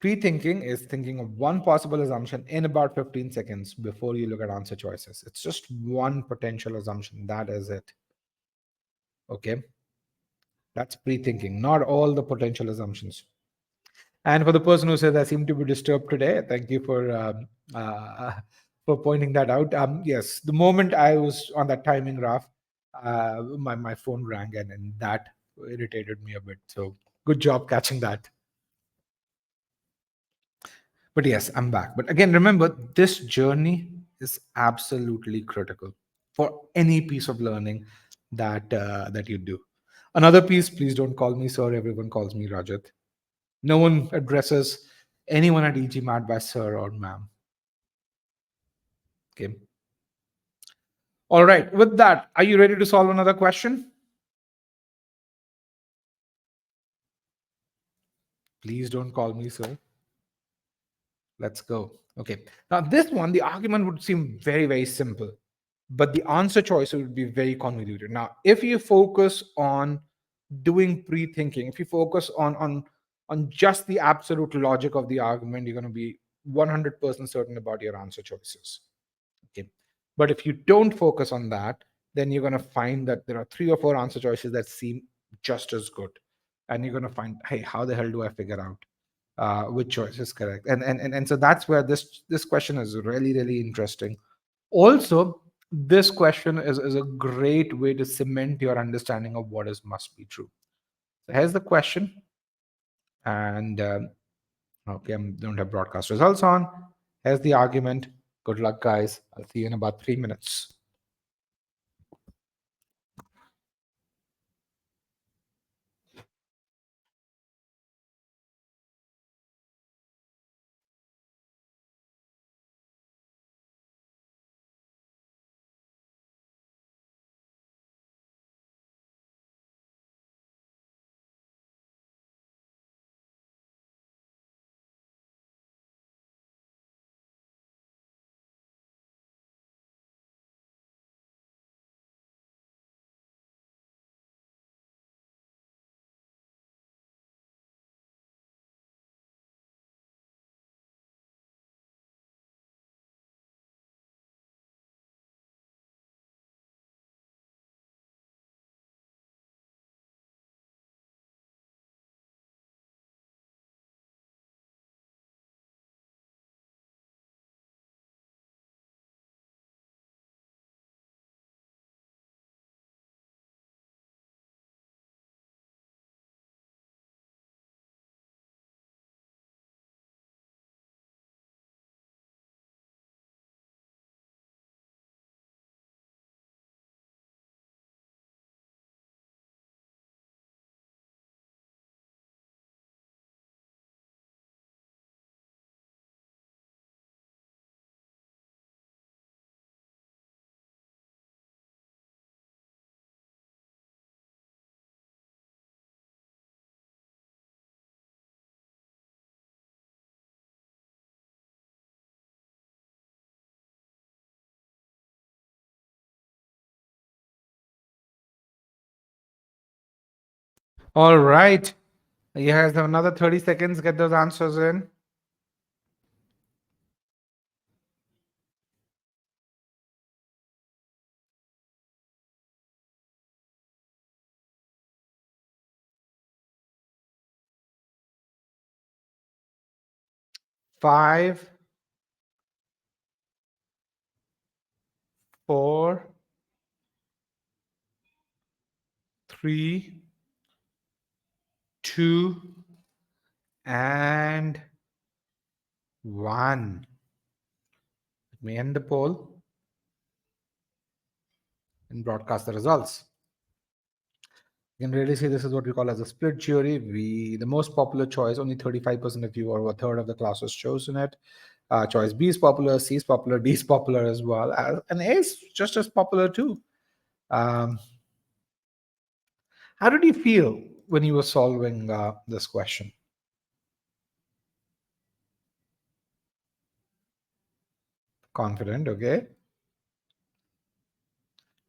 A: Pre-thinking is thinking of one possible assumption in about 15 seconds before you look at answer choices. It's just one potential assumption. That is it. Okay. That's pre-thinking, not all the potential assumptions. And for the person who says I seem to be disturbed today, thank you for pointing that out. Yes, the moment I was on that timing graph, my phone rang and that irritated me a bit. So good job catching that. But yes, I'm back. But again, remember, this journey is absolutely critical for any piece of learning that you do. Another piece, please don't call me sir. Everyone calls me Rajat. No one addresses anyone at e-GMAT by sir or ma'am. Okay. All right. With that, are you ready to solve another question? Please don't call me sir. Let's go. Okay. Now, this one, the argument would seem very, very simple, but the answer choice would be very convoluted. Now, if you focus on doing pre-thinking, if you focus on just the absolute logic of the argument, you're going to be 100% certain about your answer choices. Okay. But if you don't focus on that, then you're going to find that there are 3 or 4 answer choices that seem just as good. And you're going to find, hey, how the hell do I figure out which choice is correct? And so that's where this question is really, really interesting. Also, this question is a great way to cement your understanding of what is must be true. So here's the question. And okay, I don't have broadcast results on. Here's the argument. Good luck, guys. I'll see you in about 3 minutes. All right. You guys have another 30 seconds. Get those answers in. Five, four, three, two, and one. Let me end the poll and broadcast the results. You can really see this is what we call as a split jury. The most popular choice, only 35% of you or a third of the class has chosen it. Choice B is popular, C is popular, D is popular as well, and A is just as popular too. Um, how did you feel when you were solving this question? Confident, okay.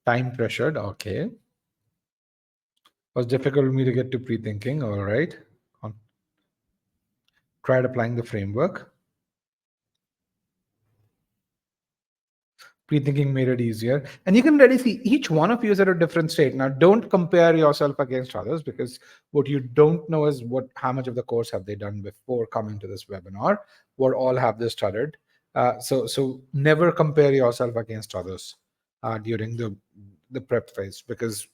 A: Time pressured, okay. Was difficult for me to get to pre-thinking, all right. Tried applying the framework. Pre-thinking made it easier. And you can really see each one of you is at a different state. Now, don't compare yourself against others, because what you don't know is how much of the course have they done before coming to this webinar, what all have they studied. So never compare yourself against others during the prep phase, because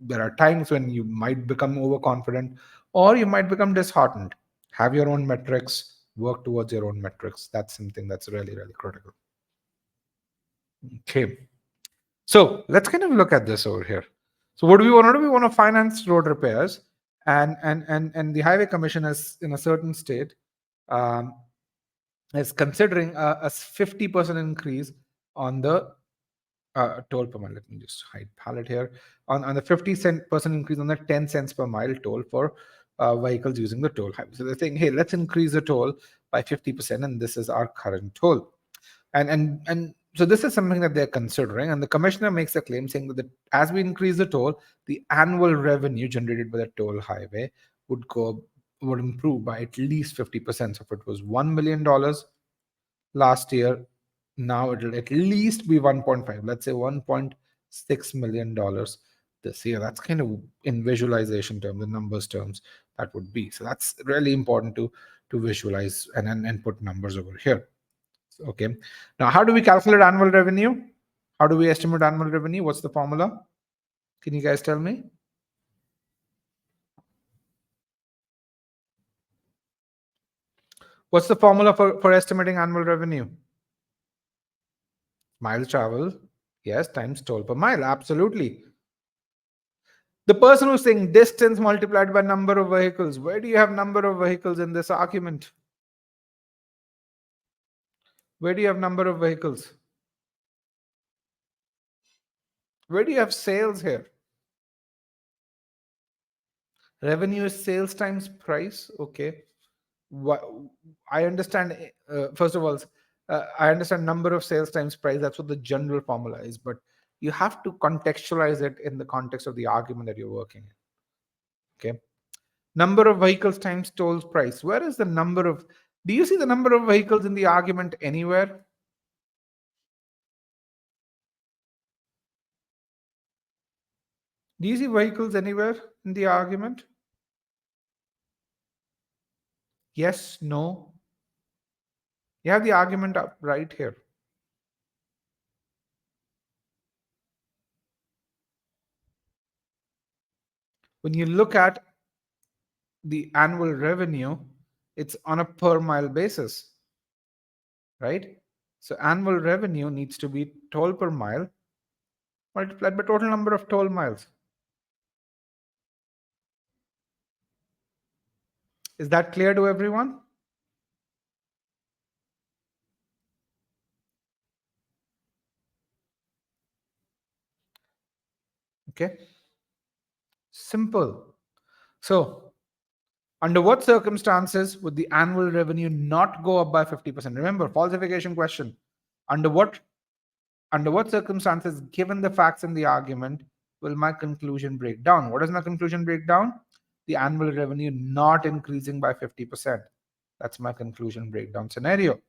A: there are times when you might become overconfident or you might become disheartened. Have your own metrics, work towards your own metrics. That's something that's really, really critical. Okay. So let's kind of look at this over here. So what do we want to do? We want to finance road repairs, and the Highway Commission is in a certain state, um, is considering a 50% increase on the toll per mile. Let me just hide palette here. On the 50% increase on the 10 cents per mile toll for vehicles using the toll highway. So they're saying, hey, let's increase the toll by 50%, and this is our current toll. And so this is something that they're considering, and the commissioner makes a claim saying that as we increase the toll, the annual revenue generated by the toll highway would improve by at least 50%. So if it was $1 million last year, now it'll at least be 1.5, let's say $1.6 million this year. That's kind of in visualization terms, the numbers terms, that would be. So that's really important to visualize and put numbers over here. Okay. Now, how do we calculate annual revenue? How do we estimate annual revenue? What's the formula? Can you guys tell me? What's the formula for estimating annual revenue? Miles traveled, yes, times toll per mile. Absolutely. The person who's saying distance multiplied by number of vehicles. Where do you have number of vehicles in this argument? Where do you have number of vehicles? Where do you have sales here? Revenue is sales times price. Okay. I understand. First of all, I understand number of sales times price. That's what the general formula is. But you have to contextualize it in the context of the argument that you're working in. Okay. Number of vehicles times toll price. Where is the number of? Do you see the number of vehicles in the argument anywhere? Do you see vehicles anywhere in the argument? Yes, no. You have the argument up right here. When you look at the annual revenue, it's on a per mile basis, right? So annual revenue needs to be toll per mile multiplied by total number of toll miles. Is that clear to everyone? Okay. Simple. So under what circumstances would the annual revenue not go up by 50%? Remember, falsification question. Under what circumstances, given the facts in the argument, will my conclusion break down? What is my conclusion break down? The annual revenue not increasing by 50%. That's my conclusion breakdown scenario.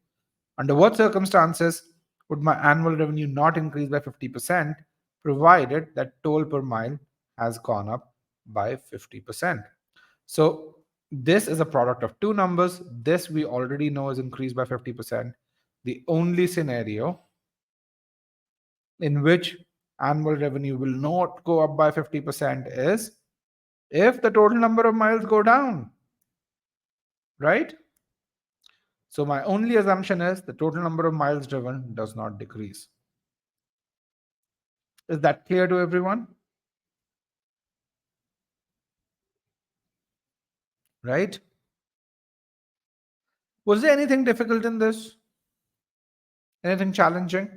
A: Under what circumstances would my annual revenue not increase by 50%, provided that toll per mile has gone up by 50%? So this is a product of two numbers. This we already know is increased by 50%. The only scenario in which annual revenue will not go up by 50% is if the total number of miles go down, right? So my only assumption is the total number of miles driven does not decrease. Is that clear to everyone? Right? Was there anything difficult in this? Anything challenging?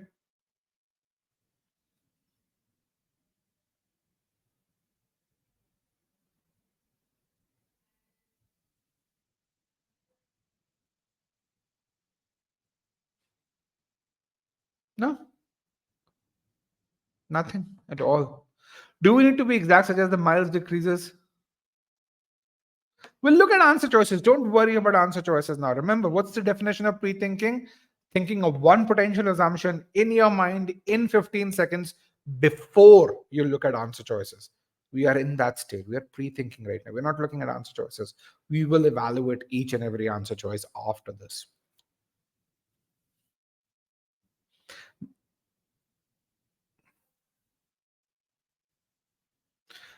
A: No, nothing at all. Do we need to be exact such as the miles decreases? We'll look at answer choices. Don't worry about answer choices now. Remember, what's the definition of pre-thinking? Thinking of one potential assumption in your mind in 15 seconds before you look at answer choices. We are in that state. We are pre-thinking right now. We're not looking at answer choices. We will evaluate each and every answer choice after this.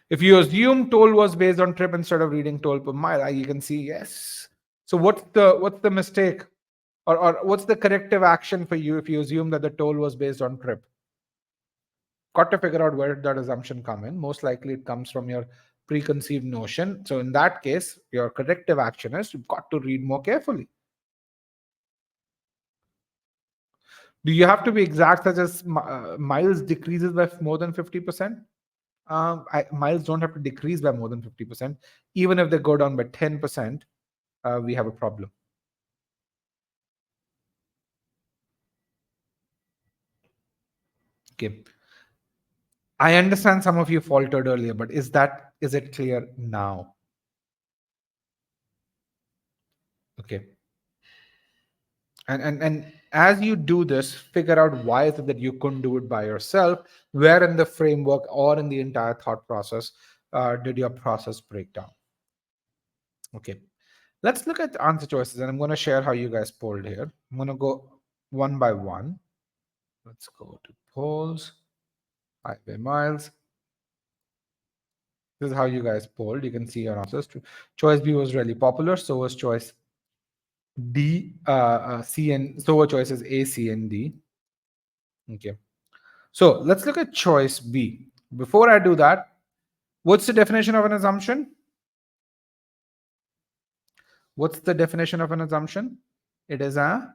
A: If you assume toll was based on trip instead of reading toll per mile, you can see yes. So what's the mistake? Or what's the corrective action for you if you assume that the toll was based on trip? Got to figure out where did that assumption come in. Most likely it comes from your preconceived notion. So in that case, your corrective action is you've got to read more carefully. Do you have to be exact such as miles decreases by more than 50%? Miles don't have to decrease by more than 50%. Even if they go down by 10%, we have a problem. Okay. I understand some of you faltered earlier, but is it clear now? Okay. And as you do this, figure out why is it that you couldn't do it by yourself. Where in the framework or in the entire thought process did your process break down? Okay. Let's look at the answer choices, and I'm going to share how you guys polled here. I'm going to go one by one. Let's go to polls, highway miles. This is how you guys polled. You can see your answers. Choice B was really popular. So was choice D, C, and so were choices A, C, and D. Okay. So let's look at choice B. Before I do that, what's the definition of an assumption? What's the definition of an assumption? It is a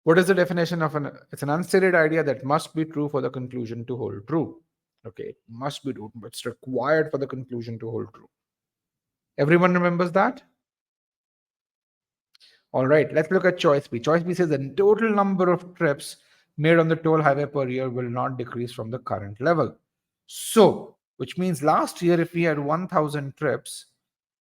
A: what is the definition of an? It's an unstated idea that must be true for the conclusion to hold true. Okay, it must be true. It's required for the conclusion to hold true. Everyone remembers that? All right, let's look at choice B. Choice B says the total number of trips made on the toll highway per year will not decrease from the current level. So, which means last year, if we had 1,000 trips,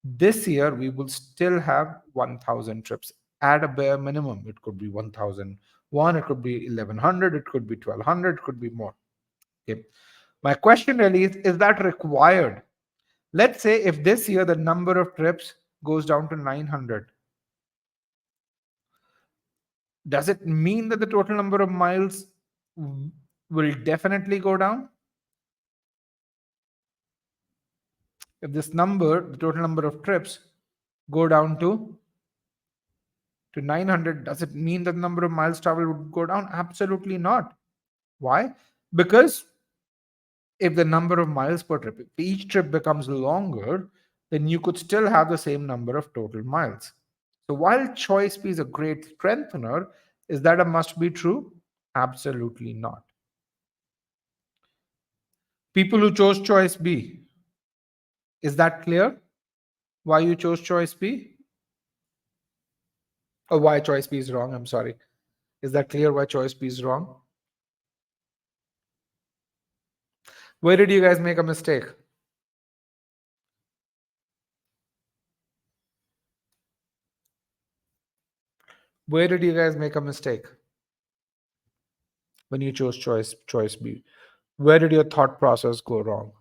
A: this year we will still have 1,000 trips at a bare minimum. It could be 1,001, it could be 1,100, it could be 1,200, it could be more. Okay. My question really is that required? Let's say if this year the number of trips goes down to 900, does it mean that the total number of miles will definitely go down? If this number, the total number of trips, go down to 900, does it mean that the number of miles traveled would go down? Absolutely not. Why? Because if the number of miles per trip, if each trip becomes longer, then you could still have the same number of total miles. So while choice B is a great strengthener, is that a must be true? Absolutely not. People who chose choice B, is that clear? Why you chose choice B? Or why choice B is wrong? I'm sorry. Is that clear why choice B is wrong? Where did you guys make a mistake? Where did you guys make a mistake when you chose choice B? Where did your thought process go wrong?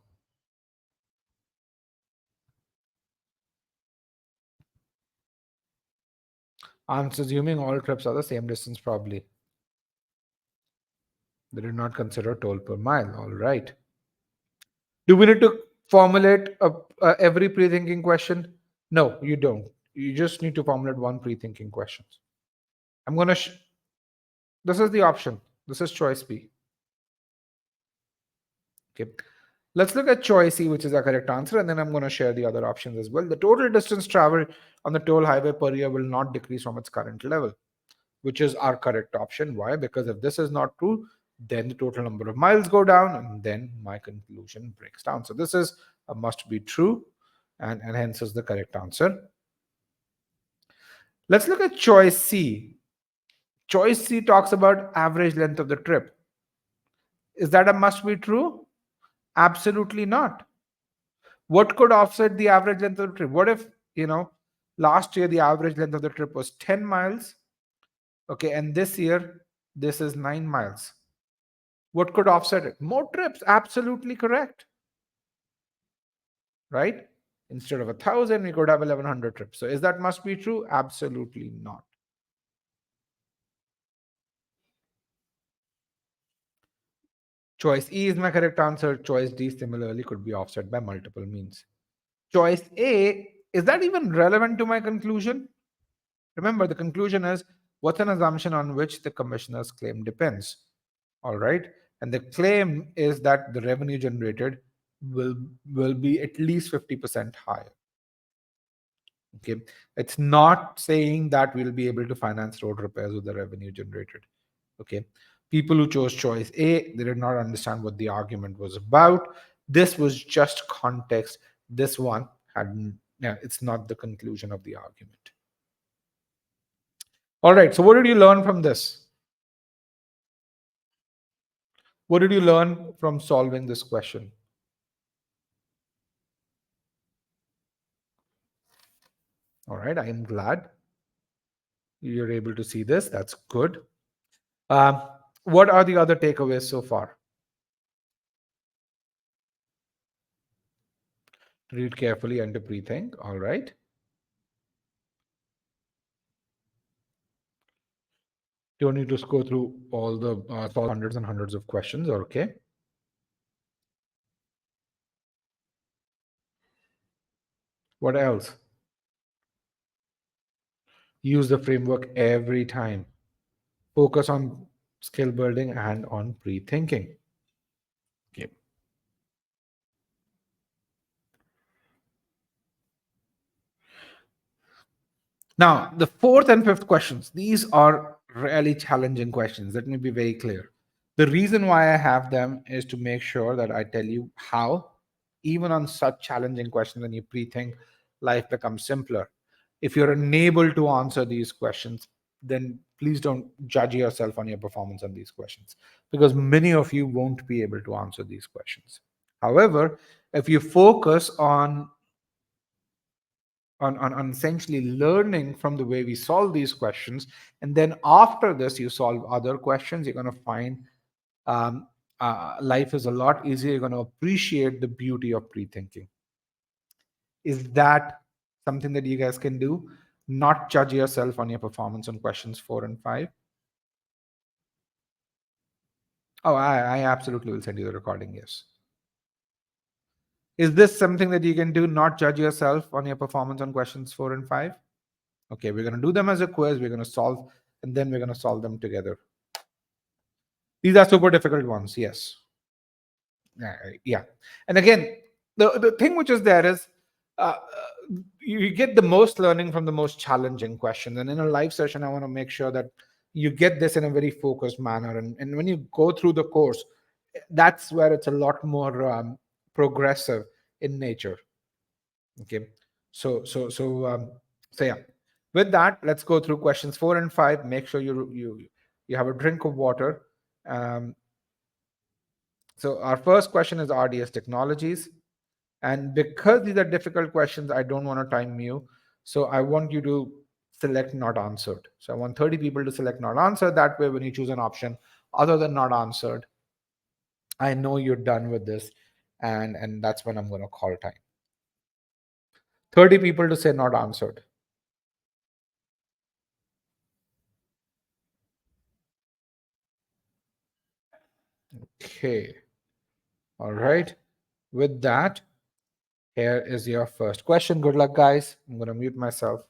A: I'm assuming all trips are the same distance, probably. They did not consider toll per mile. All right. Do we need to formulate every pre-thinking question? No, you don't. You just need to formulate one pre-thinking question. I'm going to. This is the option. This is choice B. Okay. Let's look at choice C, which is the correct answer, and then I'm going to share the other options as well. The total distance traveled on the toll highway per year will not decrease from its current level, which is our correct option. Why? Because if this is not true, then the total number of miles go down, and then my conclusion breaks down. So this is a must be true, and hence is the correct answer. Let's look at choice C. Choice C talks about average length of the trip. Is that a must be true? Absolutely not. What could offset the average length of the trip? What if, last year the average length of the trip was 10 miles, okay, and this year this is 9 miles? What could offset it? More trips. Absolutely correct. Right? Instead of 1,000, we could have 1,100 trips. So is that must be true? Absolutely not. Choice E is my correct answer. Choice D similarly could be offset by multiple means. Choice A, is that even relevant to my conclusion? Remember, the conclusion is what's an assumption on which the commissioner's claim depends. All right. And the claim is that the revenue generated will be at least 50% higher. Okay. It's not saying that we'll be able to finance road repairs with the revenue generated. Okay. People who chose choice A, they did not understand what the argument was about. This was just context. This one had, yeah, it's not the conclusion of the argument. All right. So what did you learn from this? What did you learn from solving this question? All right. I am glad you're able to see this. That's good. Um, what are the other takeaways so far? Read carefully and to pre-think. All right. Don't need to go through all the hundreds and hundreds of questions. Okay. What else? Use the framework every time. Focus on skill building and on pre-thinking. Okay. Now, the fourth and fifth questions, these are really challenging questions. Let me be very clear. The reason why I have them is to make sure that I tell you how, even on such challenging questions, when you pre-think, life becomes simpler. If you're unable to answer these questions, then please don't judge yourself on your performance on these questions, because many of you won't be able to answer these questions. However, if you focus on essentially learning from the way we solve these questions, and then after this you solve other questions, you're going to find um, life is a lot easier. You're going to appreciate the beauty of pre-thinking. Is that something that you guys can do? Not judge yourself on your performance on questions 4 and 5. Oh, I absolutely will send you the recording. Yes. Is this something that you can do? Not judge yourself on your performance on questions 4 and 5. Okay, we're going to do them as a quiz. We're going to solve, and then we're going to solve them together. These are super difficult ones. Yes. Yeah. And again, the thing which is there is you get the most learning from the most challenging questions. And in a live session, I want to make sure that you get this in a very focused manner. And when you go through the course, that's where it's a lot more progressive in nature. Okay. So yeah. With that, let's go through questions 4 and 5. Make sure you You have a drink of water. Um, so our first question is RDS technologies. And because these are difficult questions, I don't want to time you. So I want you to select not answered. So I want 30 people to select not answered. That way, when you choose an option other than not answered, I know you're done with this. And that's when I'm going to call time. 30 people to say not answered. Okay. All right. With that, here is your first question. Good luck, guys. I'm going to mute myself.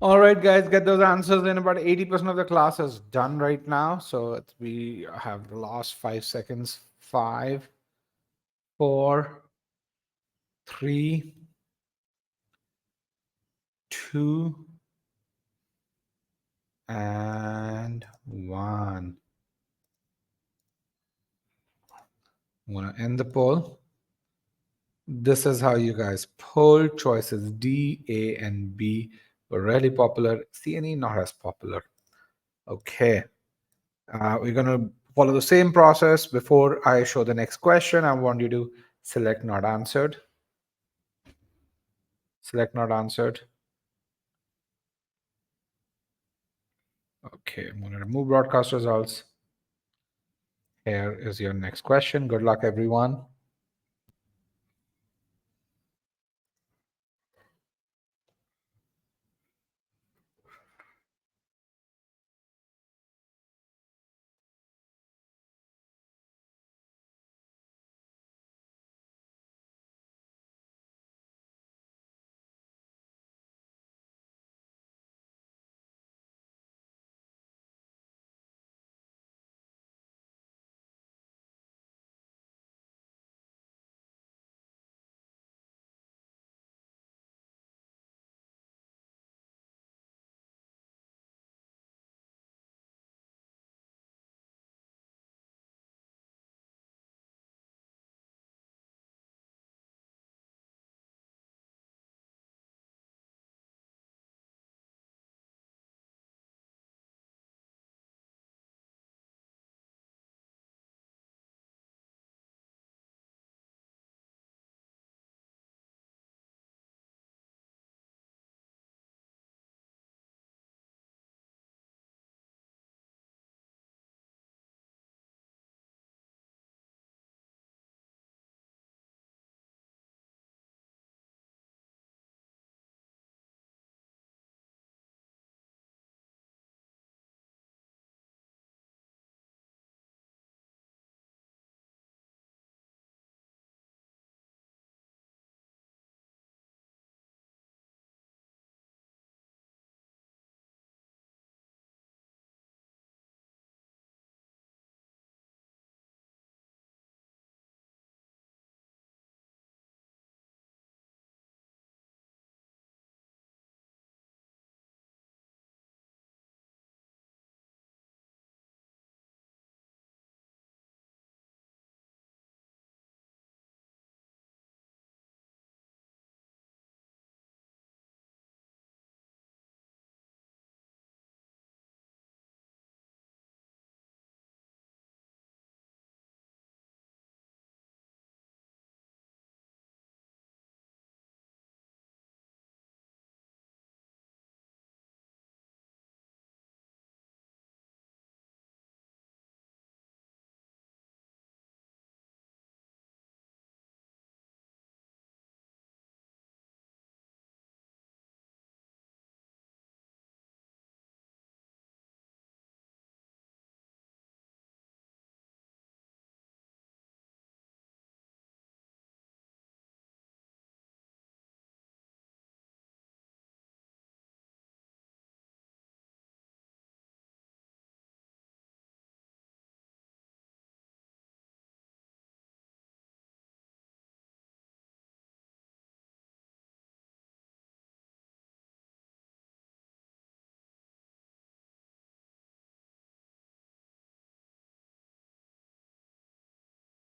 A: All right, guys, get those answers in. About 80% of the class is done right now. So we have the last 5 seconds. 5, 4, 3, 2, and 1. I'm going to end the poll. This is how you guys poll. Choices D, A, and B were really popular. C and E not as popular. Okay. We're going to follow the same process. Before I show the next question, I want you to select not answered. Select not answered. Okay, I'm going to remove broadcast results. Here is your next question. Good luck, everyone.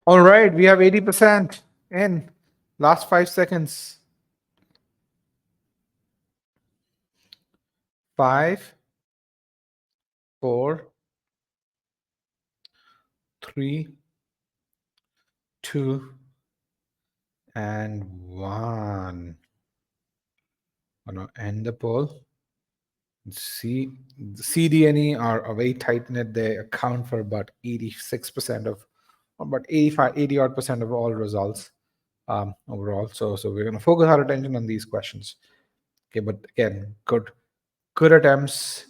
A: All right, we have 80% in. Last 5 seconds. 5, 4, 3, 2, and 1. I'm going to end the poll. C, D, and E are very tight knit. They account for about 86% of, about 85, 80 odd percent of all results overall. So we're going to focus our attention on these questions. Okay, but again, good attempts.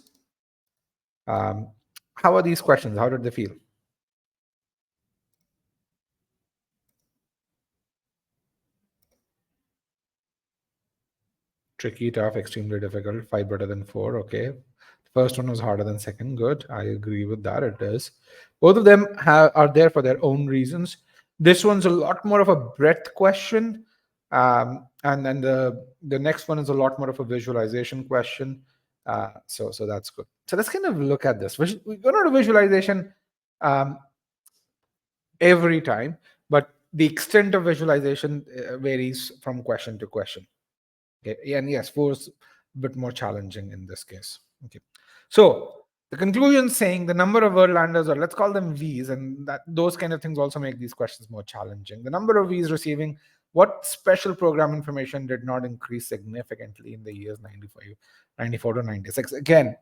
A: How are these questions? How did they feel? Tricky, tough, extremely difficult, 5 better than 4. Okay. First one was harder than second. Good. I agree with that. It is. Both of them are there for their own reasons. This one's a lot more of a breadth question. And then the next one is a lot more of a visualization question. So that's good. So let's kind of look at this. We're going to visualization every time, but the extent of visualization varies from question to question. Okay, and yes, 4 is a bit more challenging in this case. Okay, so the conclusion saying the number of Verlanders, or let's call them V's, and that those kind of things also make these questions more challenging. The number of V's receiving what special program information did not increase significantly in the years 94 to 96. Again,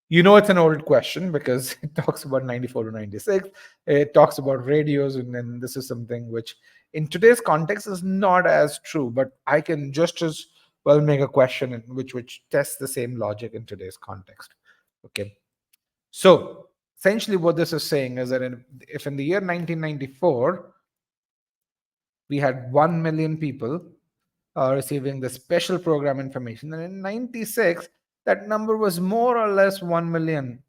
A: you know it's an old question because it talks about 94 to 96. It talks about radios, and then this is something which in today's context is not as true, but I can just as well make a question which tests the same logic in today's context. Okay, so essentially what this is saying is that if in the year 1994 we had 1 million people receiving the special program information, and in 96 that number was more or less 1 million.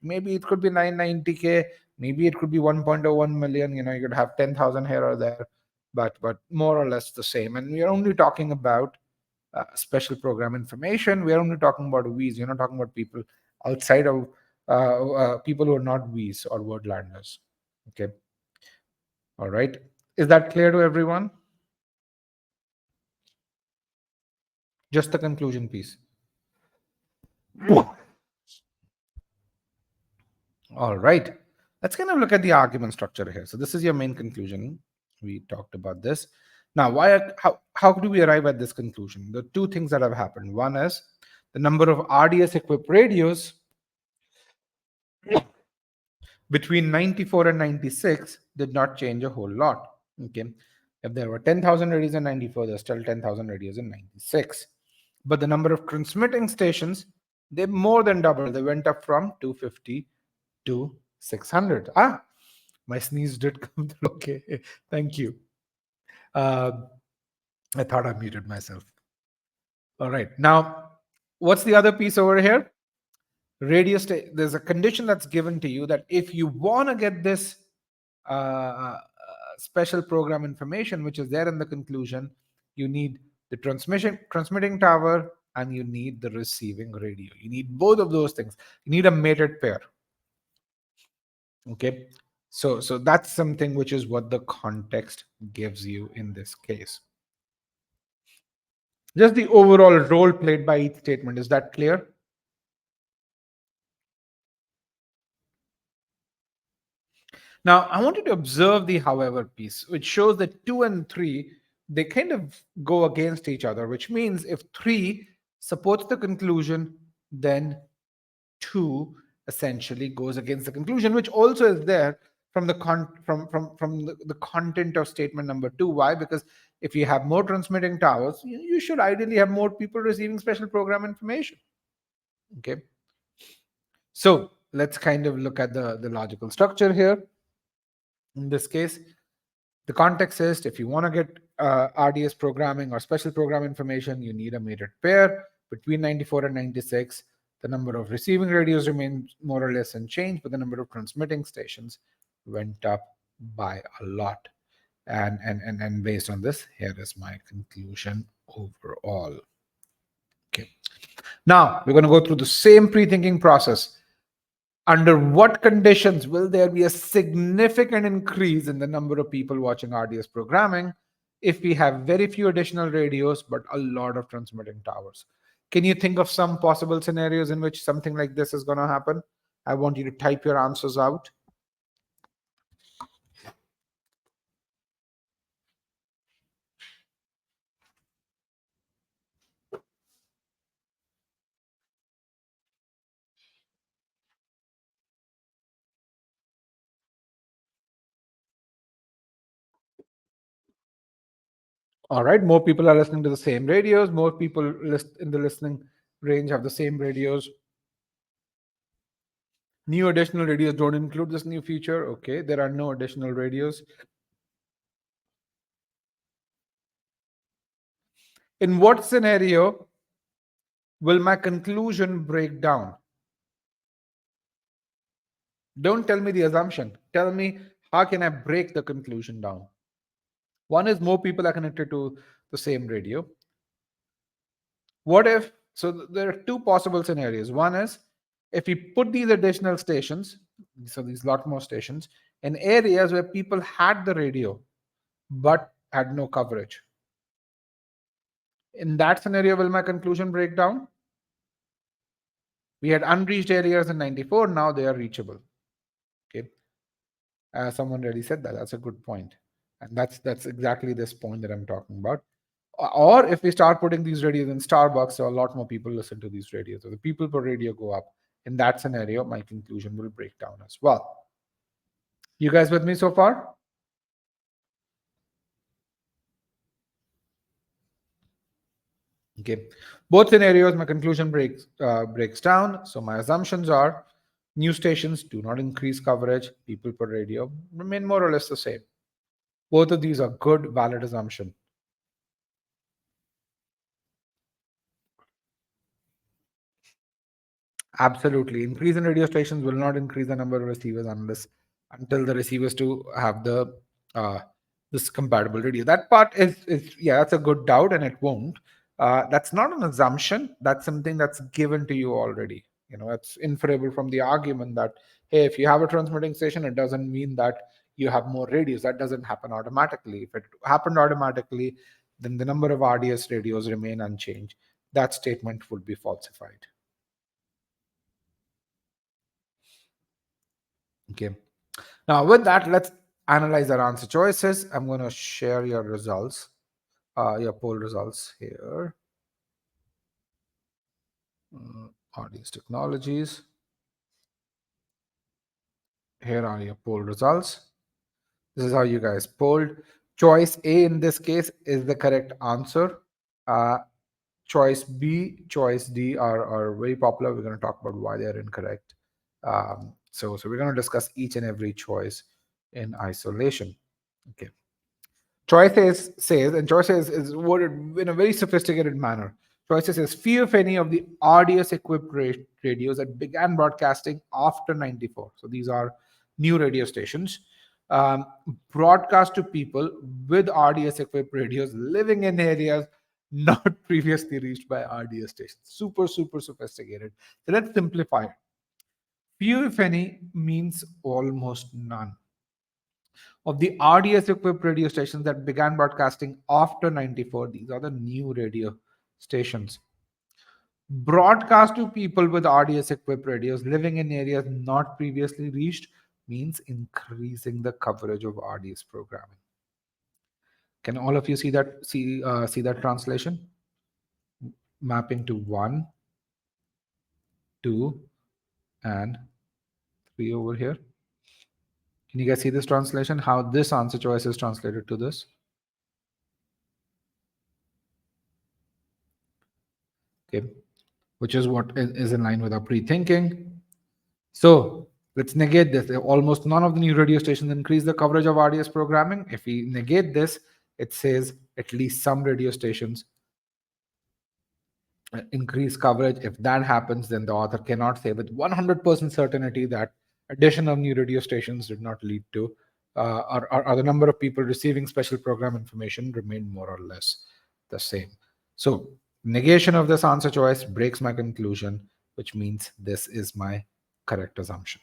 A: Maybe it could be 990k, maybe it could be 1.01 million. You could have 10,000 here or there, but more or less the same. And we are only talking about special program information. We are only talking about V's. You're not talking about people outside of people who are not V's or wordlanders. Okay, all right, is that clear to everyone? Just the conclusion piece. All right. Let's kind of look at the argument structure here. So this is your main conclusion. We talked about this. Now, how do we arrive at this conclusion? The two things that have happened. One is the number of RDS equipped radios between 94 and 96 did not change a whole lot. Okay. If there were 10,000 radios in 94, there's still 10,000 radios in 96. But the number of transmitting stations, they more than doubled. They went up from 250 to 600. My sneeze did come through. Okay, thank you. I thought I muted myself. All right, now what's the other piece over here? There's a condition that's given to you that if you want to get this special program information, which is there in the conclusion, you need the transmitting tower and you need the receiving radio. You need both of those things. You need a mated pair. Okay, so that's something which is what the context gives you in this case. Just the overall role played by each statement, is that clear? Now I want you to observe the however piece, which shows that 2 and 3, they kind of go against each other, which means if 3 supports the conclusion, then 2 essentially goes against the conclusion, which also is there from the the content of statement number 2. Why? Because if you have more transmitting towers, you should ideally have more people receiving special program information. Okay, so let's kind of look at the logical structure here. In this case, the context is if you want to get RDS programming or special program information, you need a mated pair. Between 94 and 96, the number of receiving radios remained more or less unchanged, but the number of transmitting stations went up by a lot. And based on this, here is my conclusion overall. Okay. Now we're going to go through the same pre-thinking process. Under what conditions will there be a significant increase in the number of people watching RDS programming if we have very few additional radios but a lot of transmitting towers? Can you think of some possible scenarios in which something like this is going to happen? I want you to type your answers out. All right, more people are listening to the same radios. More people in the listening range have the same radios. New additional radios don't include this new feature. Okay, there are no additional radios. In what scenario will my conclusion break down? Don't tell me the assumption. Tell me, how can I break the conclusion down? One is more people are connected to the same radio. What if, so there are two possible scenarios. One is if we put these additional stations, so these lot more stations, in areas where people had the radio but had no coverage. In that scenario, will my conclusion break down? We had unreached areas in 94, now they are reachable. Okay. Someone already said that. That's a good point. And that's exactly this point that I'm talking about. Or if we start putting these radios in Starbucks, so a lot more people listen to these radios. So the people per radio go up. In that scenario, my conclusion will break down as well. You guys with me so far? Okay. Both scenarios, my conclusion breaks down. So my assumptions are new stations do not increase coverage, people per radio remain more or less the same. Both of these are good, valid assumption. Absolutely. Increase in radio stations will not increase the number of receivers until the receivers to have the uh, this compatible radio. That part is yeah, that's a good doubt, and it won't. That's not an assumption. That's something that's given to you already. It's inferable from the argument that hey, if you have a transmitting station, it doesn't mean that you have more radios. That doesn't happen automatically. If it happened automatically, then the number of RDS radios remain unchanged. That statement would be falsified. Okay. Now, with that, let's analyze our answer choices. I'm going to share your results, your poll results here. Audience technologies. Here are your poll results. This is how you guys polled. Choice A in this case is the correct answer. Choice B, choice D are very popular. We're going to talk about why they're incorrect. So we're going to discuss each and every choice in isolation. Okay. Choice says, and choice is worded in a very sophisticated manner. Choice says, few, if any, of the RDS equipped radios that began broadcasting after 94. So these are new radio stations. Broadcast to people with RDS equipped radios living in areas not previously reached by RDS stations. Super, super sophisticated. So let's simplify it. Few, if any, means almost none of the RDS equipped radio stations that began broadcasting after 94. These are the new radio stations. Broadcast to people with RDS equipped radios living in areas not previously reached means increasing the coverage of RDS programming. Can all of you see that translation? Mapping to 1, 2, and 3 over here. Can you guys see this translation? How this answer choice is translated to this? Okay, which is what is in line with our pre-thinking. So let's negate this. Almost none of the new radio stations increase the coverage of RDS programming. If we negate this, it says at least some radio stations increase coverage. If that happens, then the author cannot say with 100% certainty that addition of new radio stations did not lead to, or the number of people receiving special program information remained more or less the same. So negation of this answer choice breaks my conclusion, which means this is my correct assumption.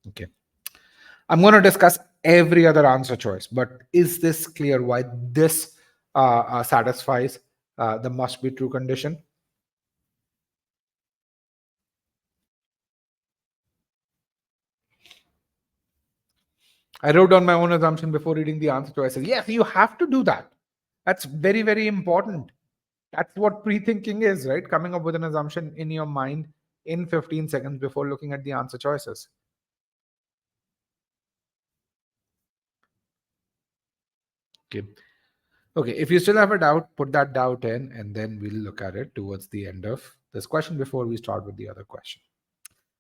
A: Okay. I'm going to discuss every other answer choice, but is this clear why this satisfies the must be true condition? I wrote down my own assumption before reading the answer choices. Yes, you have to do that. That's very, very important. That's what pre-thinking is, right? Coming up with an assumption in your mind in 15 seconds before looking at the answer choices. Okay. Okay, if you still have a doubt, put that doubt in, and then we'll look at it towards the end of this question before we start with the other question.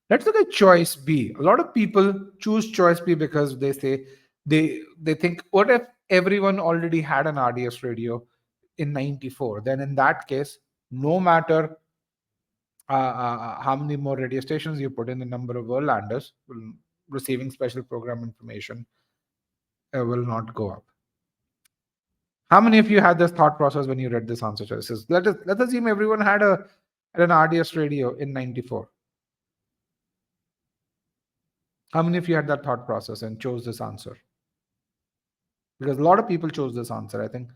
A: Let's look at choice B. A lot of people choose choice B because they say they think, what if everyone already had an RDS radio? in 94, then in that case, no matter how many more radio stations you put in, the number of overlanders receiving special program information will not go up. How many of you had this thought process when you read this answer choices? Let's assume everyone had an RDS radio in 94. How many of you had that thought process and chose this answer? Because a lot of people chose this answer. I think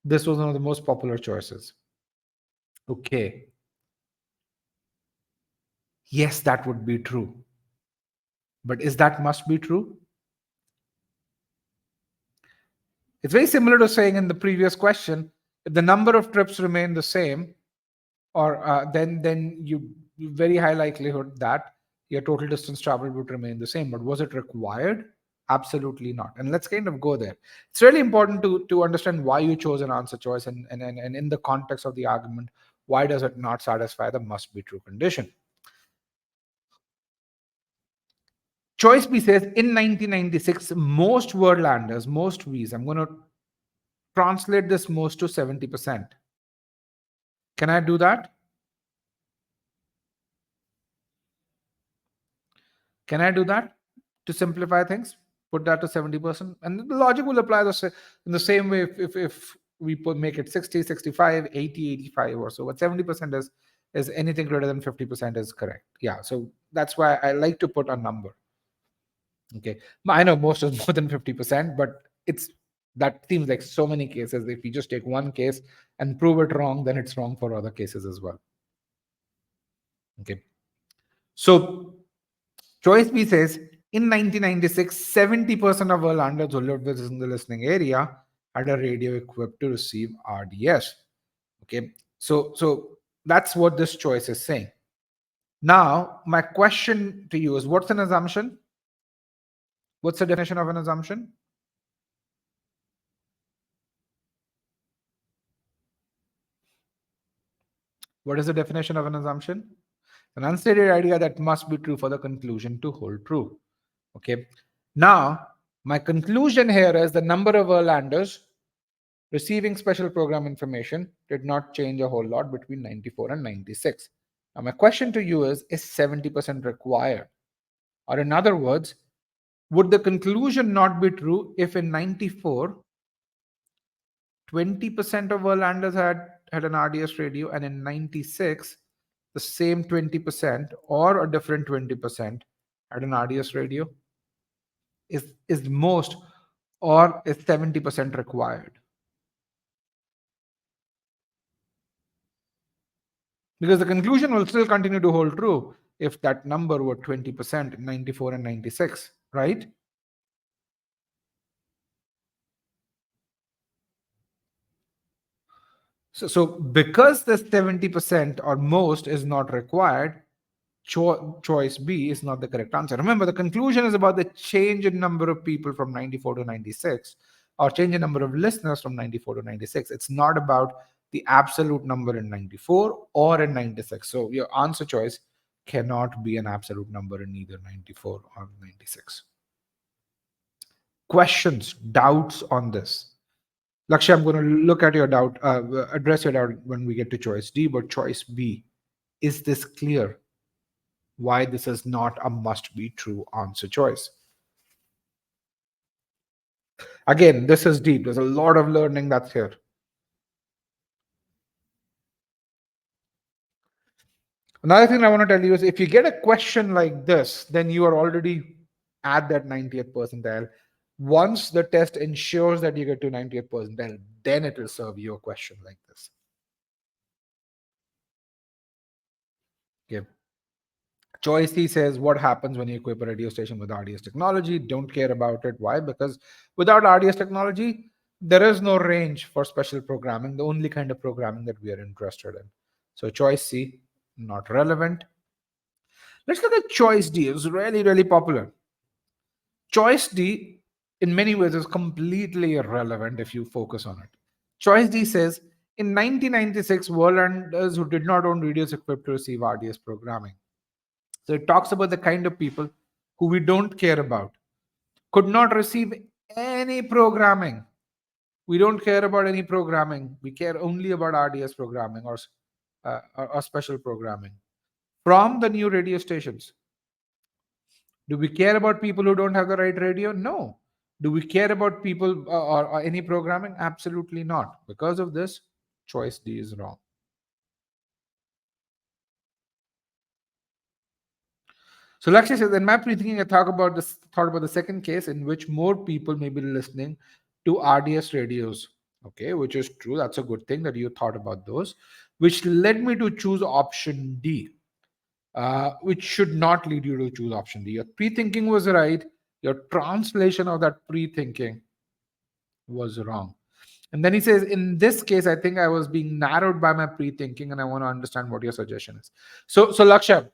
A: this was one of the most popular choices. Okay. Yes, that would be true. But is that must be true? It's very similar to saying in the previous question, if the number of trips remain the same, or then you very high likelihood that your total distance traveled would remain the same. But was it required? Absolutely not. And let's kind of go there. It's really important to understand why you chose an answer choice, and in the context of the argument, why does it not satisfy the must be true condition? Choice B says in 1996, most Wordlanders, most V's, I'm going to translate this most to 70%. Can I do that? Can I do that to simplify things? Put that to 70%, and the logic will apply in the same way if we make it 60, 65, 80, 85 or so. But 70% is anything greater than 50% is correct. Yeah, so that's why I like to put a number. Okay, I know most is more than 50%, but that seems like so many cases. If you just take one case and prove it wrong, then it's wrong for other cases as well. Okay, so choice B says in 1996, 70% of Irlanders who lived within the listening area had a radio equipped to receive RDS. Okay, so that's what this choice is saying. Now, my question to you is, what's an assumption? What's the definition of an assumption? What is the definition of an assumption? An unstated idea that must be true for the conclusion to hold true. Okay. Now, my conclusion here is the number of Irlanders receiving special program information did not change a whole lot between 94 and 96. Now, my question to you is 70% required? Or in other words, would the conclusion not be true if in 94, 20% of Irlanders had an RDS radio, and in 96, the same 20% or a different 20% had an RDS radio? Is most, or is 70% required? Because the conclusion will still continue to hold true if that number were 20% in 94 and 96, right? So because the 70% or most is not required, choice B is not the correct answer. Remember, the conclusion is about the change in number of people from 94 to 96, or change in number of listeners from 94 to 96. It's not about the absolute number in 94 or in 96. So your answer choice cannot be an absolute number in either 94 or 96. Questions, doubts on this? Lakshya, I'm going to look at your doubt, address your doubt when we get to choice D, but choice B, is this clear? Why this is not a must be true answer choice? Again, this is deep. There's a lot of learning that's here. Another thing I want to tell you is if you get a question like this, then you are already at that 90th percentile. Once the test ensures that you get to 90th percentile, then it will serve you a question like this. Okay. Choice C says, what happens when you equip a radio station with RDS technology? Don't care about it. Why? Because without RDS technology, there is no range for special programming, the only kind of programming that we are interested in. So choice C, not relevant. Let's look at choice D. It's really, really popular. Choice D, in many ways, is completely irrelevant if you focus on it. Choice D says, in 1996, Worldlanders who did not own radios equipped to receive RDS programming. So it talks about the kind of people who we don't care about, could not receive any programming, We don't care about any programming. We care only about RDS programming or special programming. From the new radio stations, do we care about people who don't have the right radio? No. Do we care about people or any programming? Absolutely not. Because of this, choice D is wrong. So Lakshya says, in my pre-thinking, I thought about the second case in which more people may be listening to RDS radios. Okay, which is true. That's a good thing that you thought about those, which led me to choose option D, which should not lead you to choose option D. Your pre-thinking was right. Your translation of that pre-thinking was wrong. And then he says, in this case, I think I was being narrowed by my pre-thinking, and I want to understand what your suggestion is. So Lakshya,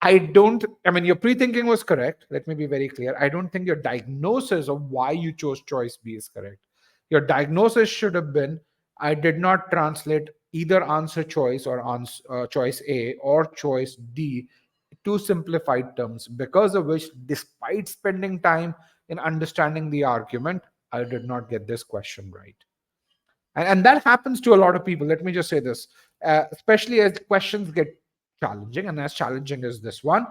A: I mean, your pre-thinking was correct. Let me be very clear. I don't think your diagnosis of why you chose choice B is correct. Your diagnosis should have been, I did not translate either answer choice or choice A or choice D to simplified terms, because of which, despite spending time in understanding the argument, I did not get this question right. And that happens to a lot of people. Let me just say this, especially as questions get challenging, and as challenging as this one,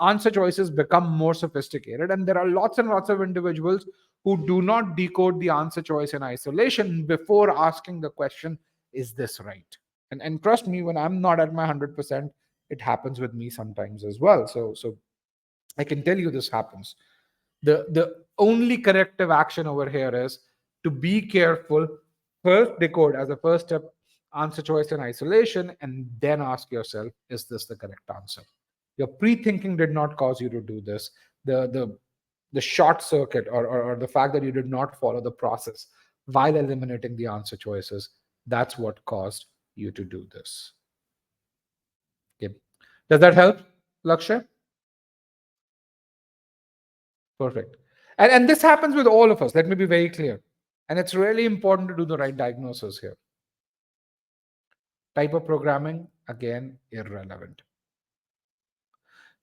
A: answer choices become more sophisticated. And there are lots and lots of individuals who do not decode the answer choice in isolation before asking the question, is this right? And trust me, when I'm not at my 100%, it happens with me sometimes as well. So I can tell you this happens. The only corrective action over here is to be careful. First decode as a first step answer choice in isolation, and then ask yourself, is this the correct answer? Your pre-thinking did not cause you to do this. The short circuit, or the fact that you did not follow the process while eliminating the answer choices, that's what caused you to do this. Okay. Does that help, Lakshay? Perfect. And this happens with all of us. Let me be very clear. And it's really important to do the right diagnosis here. Type of programming, again, irrelevant.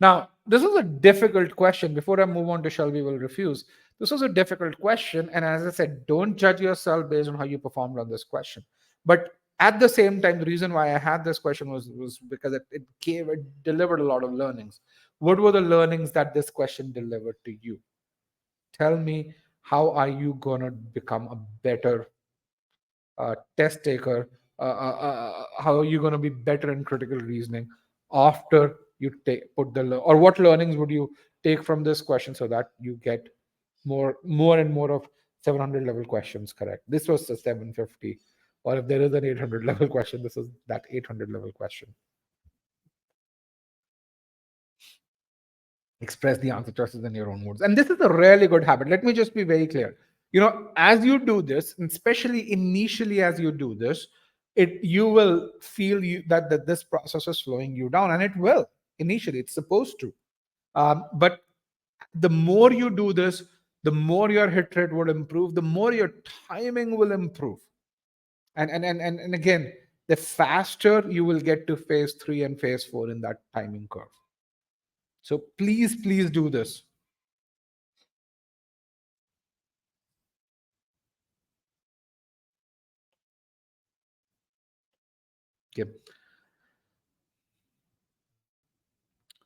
A: Now, this was a difficult question. Before I move on to shall we will refuse, this was a difficult question. And as I said, don't judge yourself based on how you performed on this question. But at the same time, the reason why I had this question was because it delivered a lot of learnings. What were the learnings that this question delivered to you? Tell me, how are you going to become a better test taker? How are you going to be better in critical reasoning after you put or what learnings would you take from this question so that you get more and more of 700 level questions correct? This was the 750, or if there is an 800 level question, this is that 800 level question. Express the answer choices in your own words. And this is a really good habit. Let me just be very clear. As you do this, and especially initially as you do this, you will feel that this process is slowing you down, and it will. Initially, it's supposed to. But the more you do this, the more your hit rate will improve, the more your timing will improve. And again, the faster you will get to phase 3 and phase 4 in that timing curve. So please do this. Okay.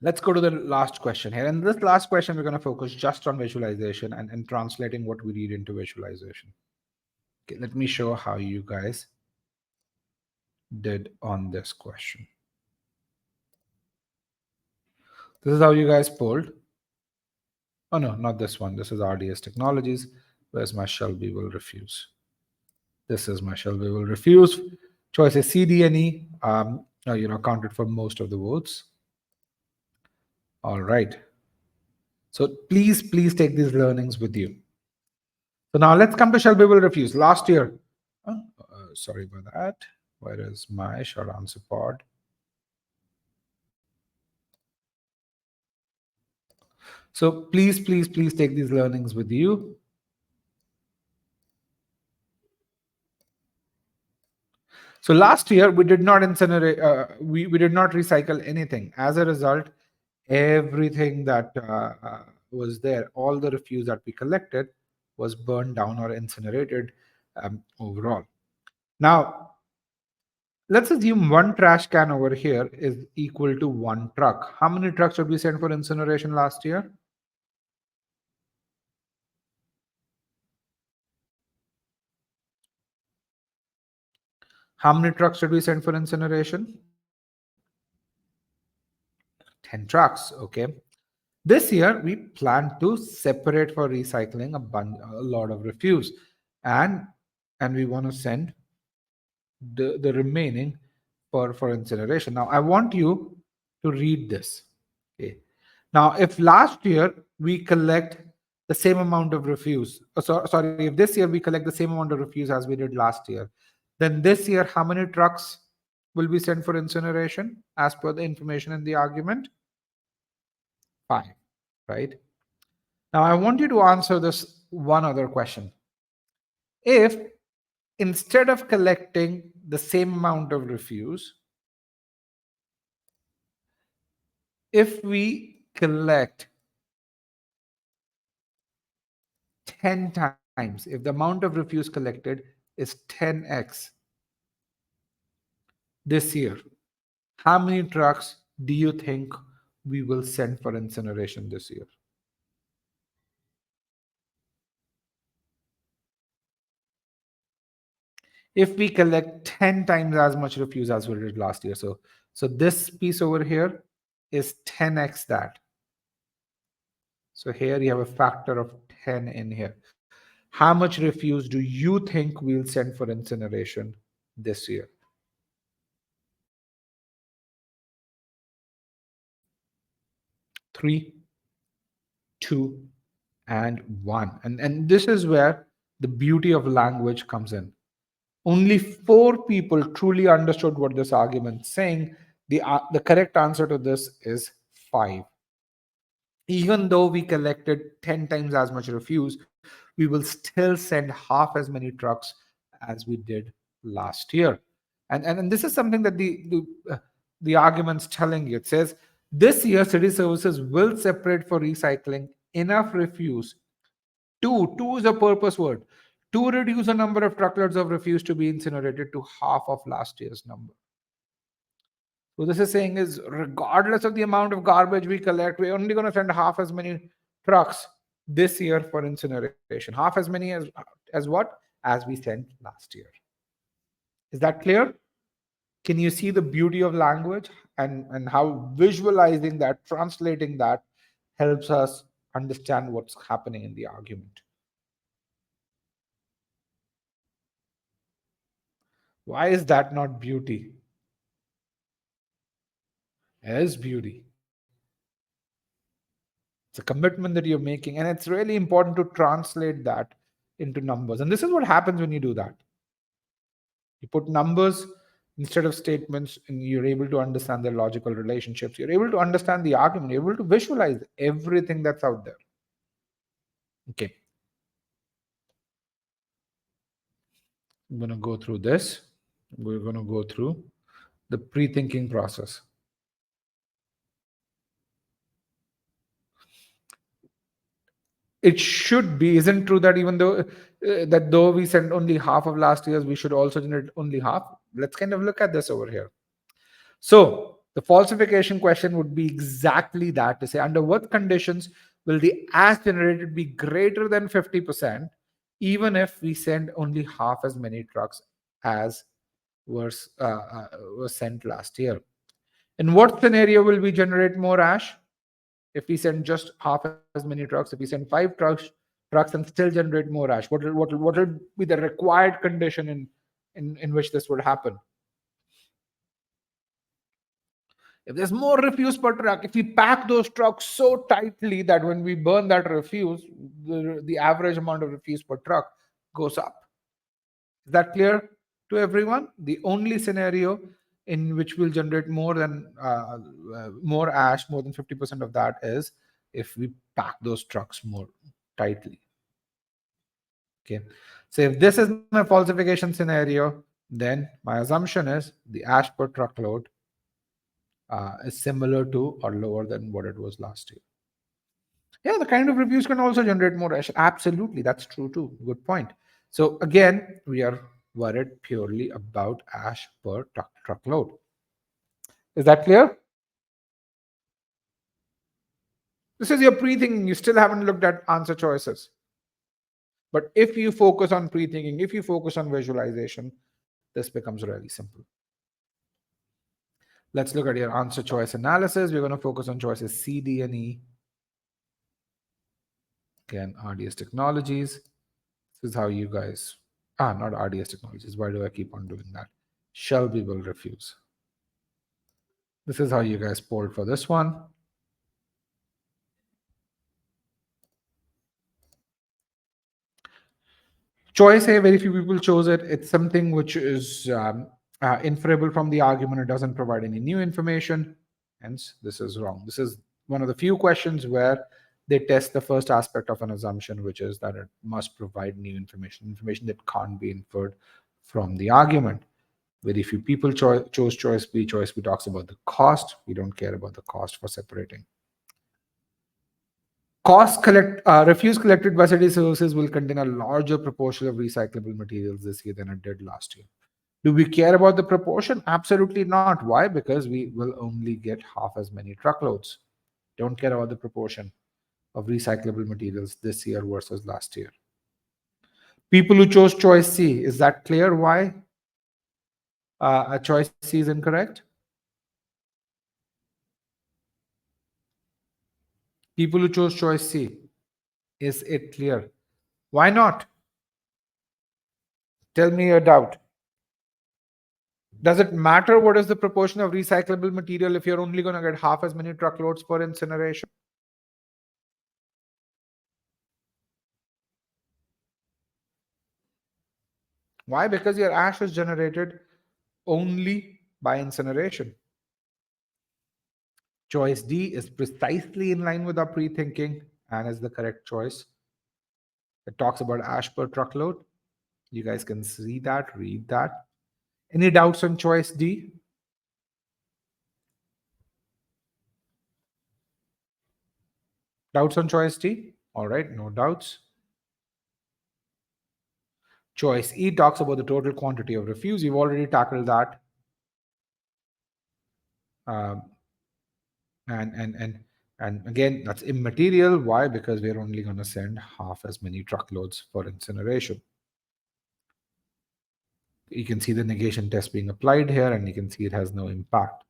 A: Let's go to the last question here. And this last question, we're going to focus just on visualization and translating what we read into visualization. Okay, let me show how you guys did on this question. This is how you guys pulled. Oh, no, not this one. This is RDS Technologies. Where's my shall we will refuse? This is my shall we will refuse. Choices C, D, and E, counted for most of the votes. All right. So please take these learnings with you. So now let's come to shall we will refuse. Last year, sorry about that. Where is my short answer pod? So please take these learnings with you. So last year we did not incinerate, we did not recycle anything. As a result, everything that was there, all the refuse that we collected was burned down or incinerated. overall. Now, let's assume one trash can over here is equal to one truck. How many trucks would we send for incineration last year? How many trucks did we send for incineration? 10 trucks. Okay. This year, we plan to separate for recycling a lot of refuse, and we want to send the remaining for incineration. Now, I want you to read this. Okay. Now, if last year we collect the same amount of refuse, sorry, if this year we collect the same amount of refuse as we did last year, then this year, how many trucks will be sent for incineration as per the information in the argument? 5, right? Now, I want you to answer this one other question. If instead of collecting the same amount of refuse, if we collect 10 times, if the amount of refuse collected is 10x this year, how many trucks do you think we will send for incineration this year? If we collect 10 times as much refuse as we did last year, so this piece over here is 10x that. So here you have a factor of 10 in here. How much refuse do you think we'll send for incineration this year? 3, 2, and 1. And this is where the beauty of language comes in. Only 4 people truly understood what this argument is saying. The correct answer to this is 5. Even though we collected 10 times as much refuse, we will still send half as many trucks as we did last year. And this is something that the argument's telling you. It says this year city services will separate for recycling enough refuse two is a purpose word, to reduce the number of truckloads of refuse to be incinerated to half of last year's number. So this is saying is regardless of the amount of garbage we collect, we're only going to send half as many trucks this year for incineration. Half as many as what? As we sent last year. Is that clear? Can you see the beauty of language and how visualizing that, translating that helps us understand what's happening in the argument? Why is that not beauty? It is beauty. It's a commitment that you're making, and it's really important to translate that into numbers. And this is what happens when you do that. You put numbers instead of statements, and you're able to understand their logical relationships. You're able to understand the argument. You're able to visualize everything that's out there. Okay. I'm going to go through this. We're going to go through the pre-thinking process. It should be, isn't true that even though we sent only half of last year's, we should also generate only half. Let's kind of look at this over here. So the falsification question would be exactly that, to say under what conditions will the ash generated be greater than 50%, even if we send only half as many trucks as was sent last year. In what scenario will we generate more ash? If we send just half as many trucks, if we send 5 trucks and still generate more ash, what will be the required condition in which this would happen? If there's more refuse per truck, if we pack those trucks so tightly that when we burn that refuse, the average amount of refuse per truck goes up. Is that clear to everyone? The only scenario in which we'll generate more ash, more than 50% of that, is if we pack those trucks more tightly. Okay. So if this is my falsification scenario, then my assumption is the ash per truckload is similar to or lower than what it was last year. Yeah, the kind of reviews can also generate more ash. Absolutely, that's true too. Good point. So again, we are worried purely about ash per truckload. Is that clear? This is your pre-thinking. You still haven't looked at answer choices. But if you focus on pre-thinking, if you focus on visualization, this becomes really simple. Let's look at your answer choice analysis. We're going to focus on choices C, D, and E. Again, RDS Technologies. This is how you guys, not RDS Technologies. Why do I keep on doing that? Shelby will refuse. This is how you guys polled for this one. Choice A, very few people chose it. It's something which is inferable from the argument. It doesn't provide any new information. Hence, this is wrong. This is one of the few questions where they test the first aspect of an assumption, which is that it must provide new information that can't be inferred from the argument. Very few people chose choice B. Choice B talks about the cost. We don't care about the cost for separating. Refuse collected by city services will contain a larger proportion of recyclable materials this year than it did last year. Do we care about the proportion? Absolutely not. Why? Because we will only get half as many truckloads. Don't care about the proportion of recyclable materials this year versus last year. People who chose choice C, is that clear why choice C is incorrect? People who chose choice C, is it clear? Why not? Tell me your doubt. Does it matter what is the proportion of recyclable material if you're only going to get half as many truckloads for incineration? Why? Because your ash is generated only by incineration. Choice D is precisely in line with our pre-thinking and is the correct choice. It talks about ash per truckload. You guys can see that, read that. Any doubts on choice D? Doubts on choice D? All right, no doubts. Choice E talks about the total quantity of refuse. You've already tackled that. Um, and again, that's immaterial. Why? Because we're only going to send half as many truckloads for incineration. You can see the negation test being applied here, and you can see it has no impact.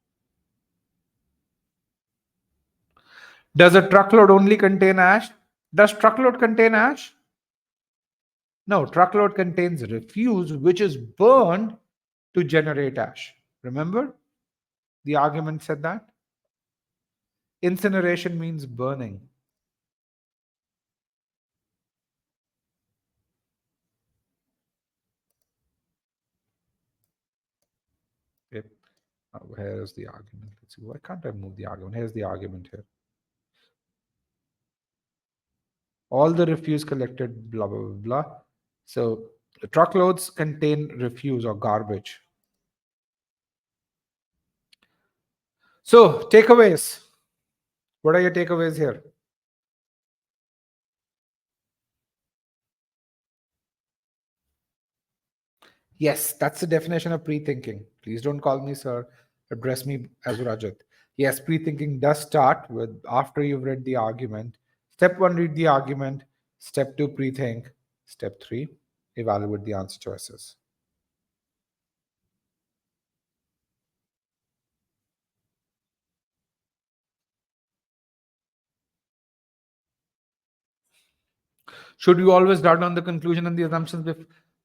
A: Does a truckload only contain ash? Does truckload contain ash? No, truckload contains refuse, which is burned to generate ash. Remember? The argument said that. Incineration means burning. Okay. Here's the argument. Let's see. Why can't I move the argument? Here's the argument here. All the refuse collected, blah, blah, blah, blah. So the truckloads contain refuse or garbage. So takeaways. What are your takeaways here? Yes, that's the definition of pre-thinking. Please don't call me sir. Address me as Rajat. Yes, pre-thinking does start with after you've read the argument. Step 1, read the argument. Step 2, pre-think. Step 3, evaluate the answer choices. Should you always write down the conclusion and the assumptions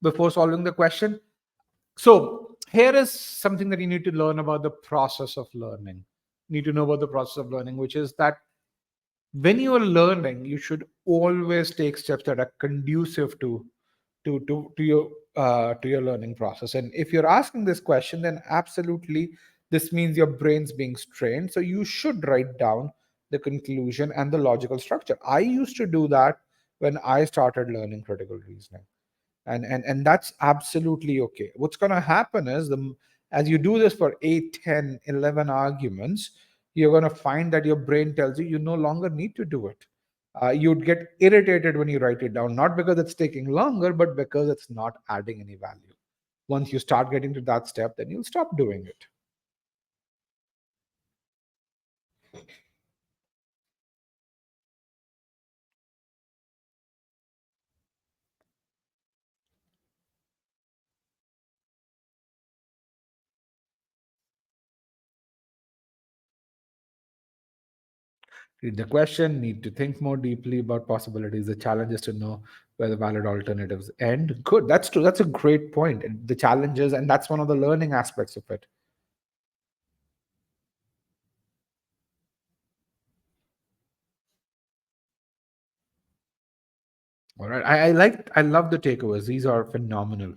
A: before solving the question? So here is something that you need to learn about the process of learning. You need to know about the process of learning, which is that when you are learning, you should always take steps that are conducive to your learning process. And if you're asking this question, then absolutely this means your brain's being strained. So you should write down the conclusion and the logical structure. I used to do that when I started learning critical reasoning. And that's absolutely okay. What's going to happen is as you do this for 8, 10, 11 arguments, you're going to find that your brain tells you you no longer need to do it. you'd get irritated when you write it down, not because it's taking longer, but because it's not adding any value. Once you start getting to that step, then you'll stop doing it. Read the question, need to think more deeply about possibilities. The challenge is to know where the valid alternatives end. Good, that's true. That's a great point. And the challenges, and that's one of the learning aspects of it. All right. I love the takeaways. These are phenomenal.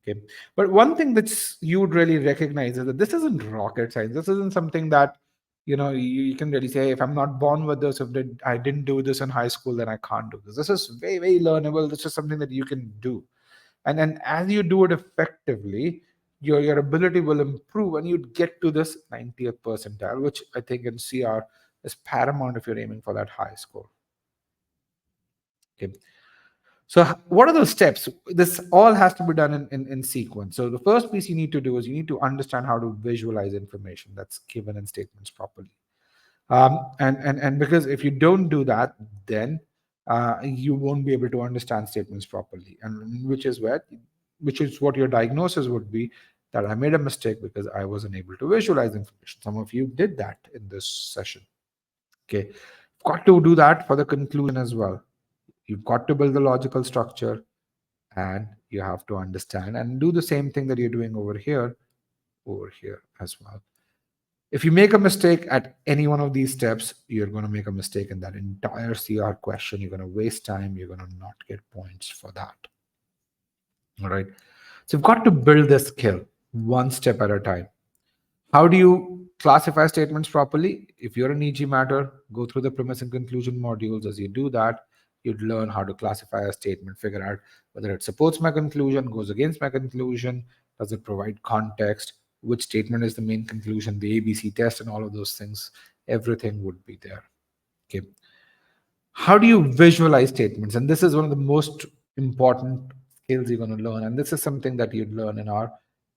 A: Okay. But one thing that's you would really recognize is that this isn't rocket science. This isn't something that you can really say, if I'm not born with this, if I didn't do this in high school, then I can't do this. This is very, very learnable. This is something that you can do. And then as you do it effectively, your ability will improve and you'd get to this 90th percentile, which I think in CR is paramount if you're aiming for that high score. Okay. So what are those steps? This all has to be done in sequence. So the first piece you need to do is you need to understand how to visualize information that's given in statements properly. And because if you don't do that, then you won't be able to understand statements properly, and which is what your diagnosis would be, that I made a mistake because I wasn't able to visualize information. Some of you did that in this session. Okay, got to do that for the conclusion as well. You've got to build the logical structure, and you have to understand and do the same thing that you're doing over here as well. If you make a mistake at any one of these steps, you're going to make a mistake in that entire CR question. You're going to waste time. You're going to not get points for that. All right. So you've got to build this skill one step at a time. How do you classify statements properly? If you're an e-GMATer, go through the premise and conclusion modules. As you do that, you'd learn how to classify a statement, figure out whether it supports my conclusion, goes against my conclusion, does it provide context, which statement is the main conclusion, the ABC test, and all of those things. Everything would be there. Okay. How do you visualize statements? And this is one of the most important skills you're going to learn. And this is something that you'd learn in our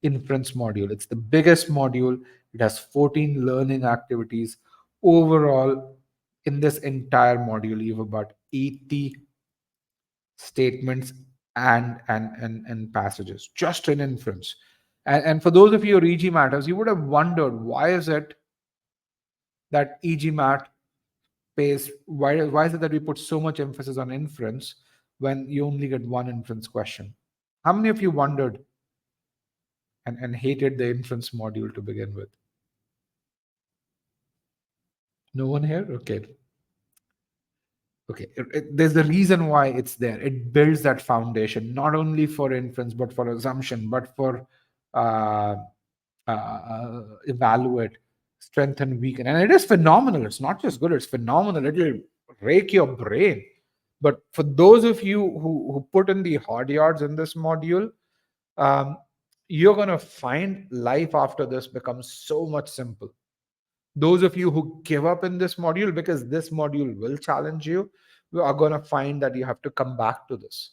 A: inference module. It's the biggest module. It has 14 learning activities. Overall, in this entire module, you have about 80 statements and passages just in inference. And for those of you who are e-GMATers, you would have wondered, why is it that e-GMAT why is it that we put so much emphasis on inference when you only get one inference question? How many of you wondered and hated the inference module to begin with? No one here? Okay. Okay. There's the reason why it's there. It builds that foundation, not only for inference, but for assumption, but for uh, evaluate, strengthen, weaken. And it is phenomenal. It's not just good, it's phenomenal. It'll rake your brain. But for those of you who put in the hard yards in this module, um, you're going to find life after this becomes so much simple. Those of you who give up in this module, because this module will challenge you, you are going to find that you have to come back to this.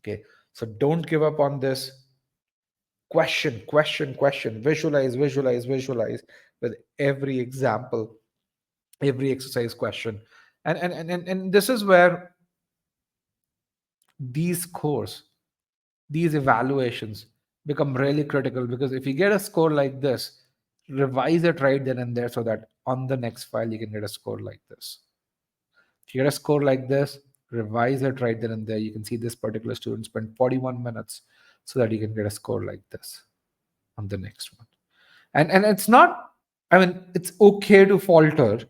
A: Okay. So don't give up on this. Question, visualize with every example, every exercise question. And this is where these scores, these evaluations become really critical, because if you get a score like this, revise it right then and there so that on the next file you can get a score like this. If you get a score like this, revise it right then and there. You can see this particular student spent 41 minutes so that you can get a score like this on the next one. And it's not, I mean, it's okay to falter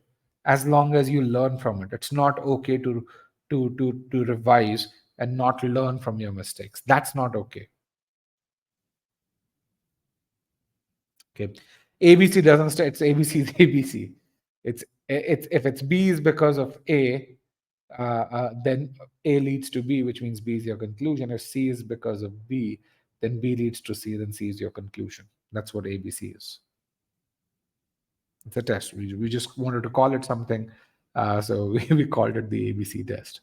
A: as long as you learn from it. It's not okay to revise and not learn from your mistakes. That's not okay. Okay. ABC doesn't stay, it's ABC is ABC. It's if it's B is because of A, then A leads to B, which means B is your conclusion. If C is because of B, then B leads to C, then C is your conclusion. That's what ABC is. It's a test. We just wanted to call it something So we called it the ABC test.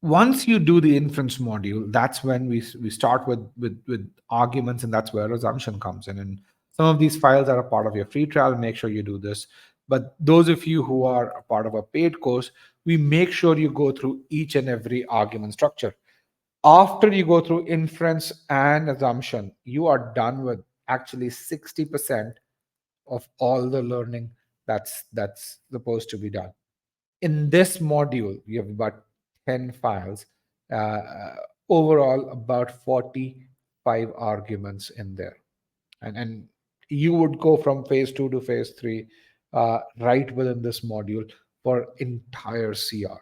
A: Once you do the inference module, that's when we start with arguments, and that's where assumption comes in. And some of these files are a part of your free trial. Make sure you do this. But those of you who are a part of a paid course, we make sure you go through each and every argument structure. After you go through inference and assumption, you are done with actually 60% of all the learning that's supposed to be done. In this module, you have about 10 files, overall about 45 arguments in there. And you would go from phase 2 to phase 3 right within this module for entire CR.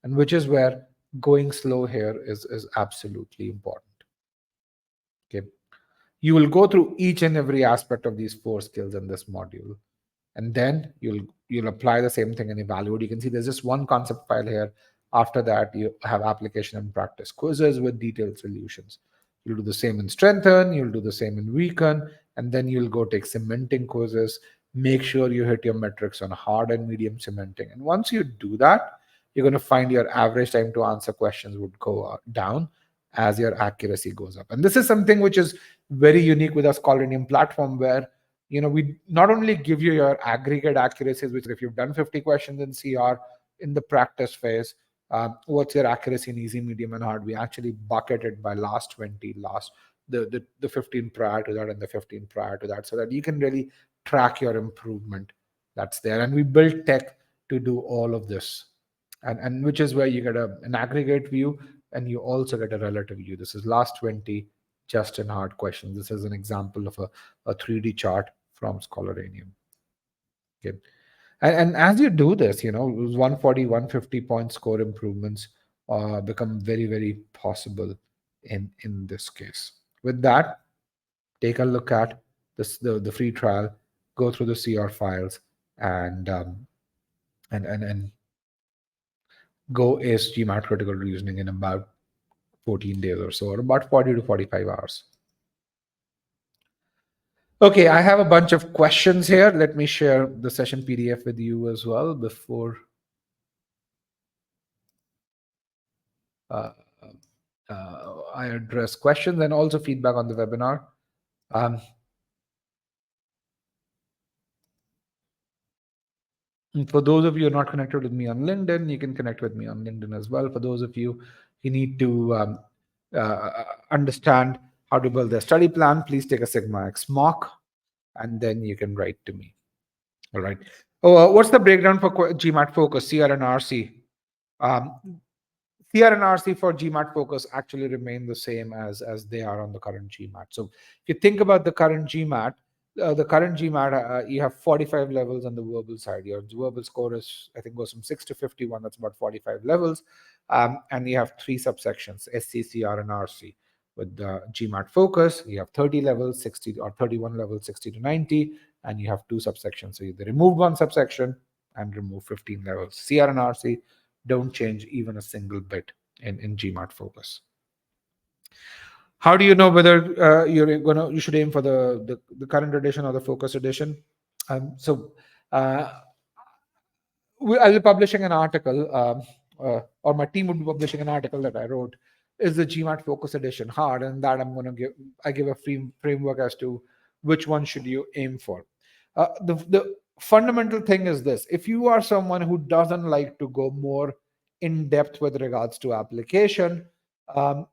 A: And which is where going slow here is absolutely important. Okay. You will go through each and every aspect of these 4 skills in this module, and then you'll apply the same thing and evaluate. You can see there's just one concept file here. After that, you have application and practice quizzes with detailed solutions. You'll do the same in strengthen, you'll do the same in weaken, and then you'll go take cementing quizzes. Make sure you hit your metrics on hard and medium cementing. And once you do that, you're going to find your average time to answer questions would go down as your accuracy goes up. And this is something which is very unique with our Scholarium platform, where we not only give you your aggregate accuracies, which if you've done 50 questions in CR in the practice phase, what's your accuracy in easy, medium, and hard? We actually bucket it by last 20, the 15 prior to that, and the 15 prior to that, so that you can really track your improvement that's there. And we build tech to do all of this, and which is where you get an aggregate view, and you also get a relative view. This is last 20 just in hard questions. This is an example of a 3D chart from Scholarium. Okay. And as you do this, 140, 150 point score improvements become very, very possible in this case. With that, take a look at the free trial, go through the CR files, and go ace GMAT critical reasoning in about 14 days or so, or about 40 to 45 hours. Okay, I have a bunch of questions here. Let me share the session PDF with you as well before I address questions, and also feedback on the webinar. For those of you who are not connected with me on LinkedIn, you can connect with me on LinkedIn as well. For those of you who need to understand how to build their study plan, please take a Sigma X mock, and then you can write to me. All right. What's the breakdown for GMAT focus, CR and RC? CR and RC for GMAT focus actually remain the same as they are on the current GMAT. So if you think about the current GMAT, you have 45 levels on the verbal side. Your verbal score is, I think, goes from 6 to 51. That's about 45 levels. And you have 3 subsections, SC, CR, and RC. With the GMAT focus, you have 30 levels, 60 or 31 levels, 60 to 90, and you have 2 subsections. So you remove 1 subsection and remove 15 levels. CR and RC don't change even a single bit in GMAT focus. How do you know whether you should aim for the current edition or the focus edition? I'll be publishing an article, or my team would be publishing an article that I wrote. Is the GMAT focus edition hard? And that I give a free framework as to which one should you aim for. The fundamental thing is this: if you are someone who doesn't like to go more in depth with regards to application,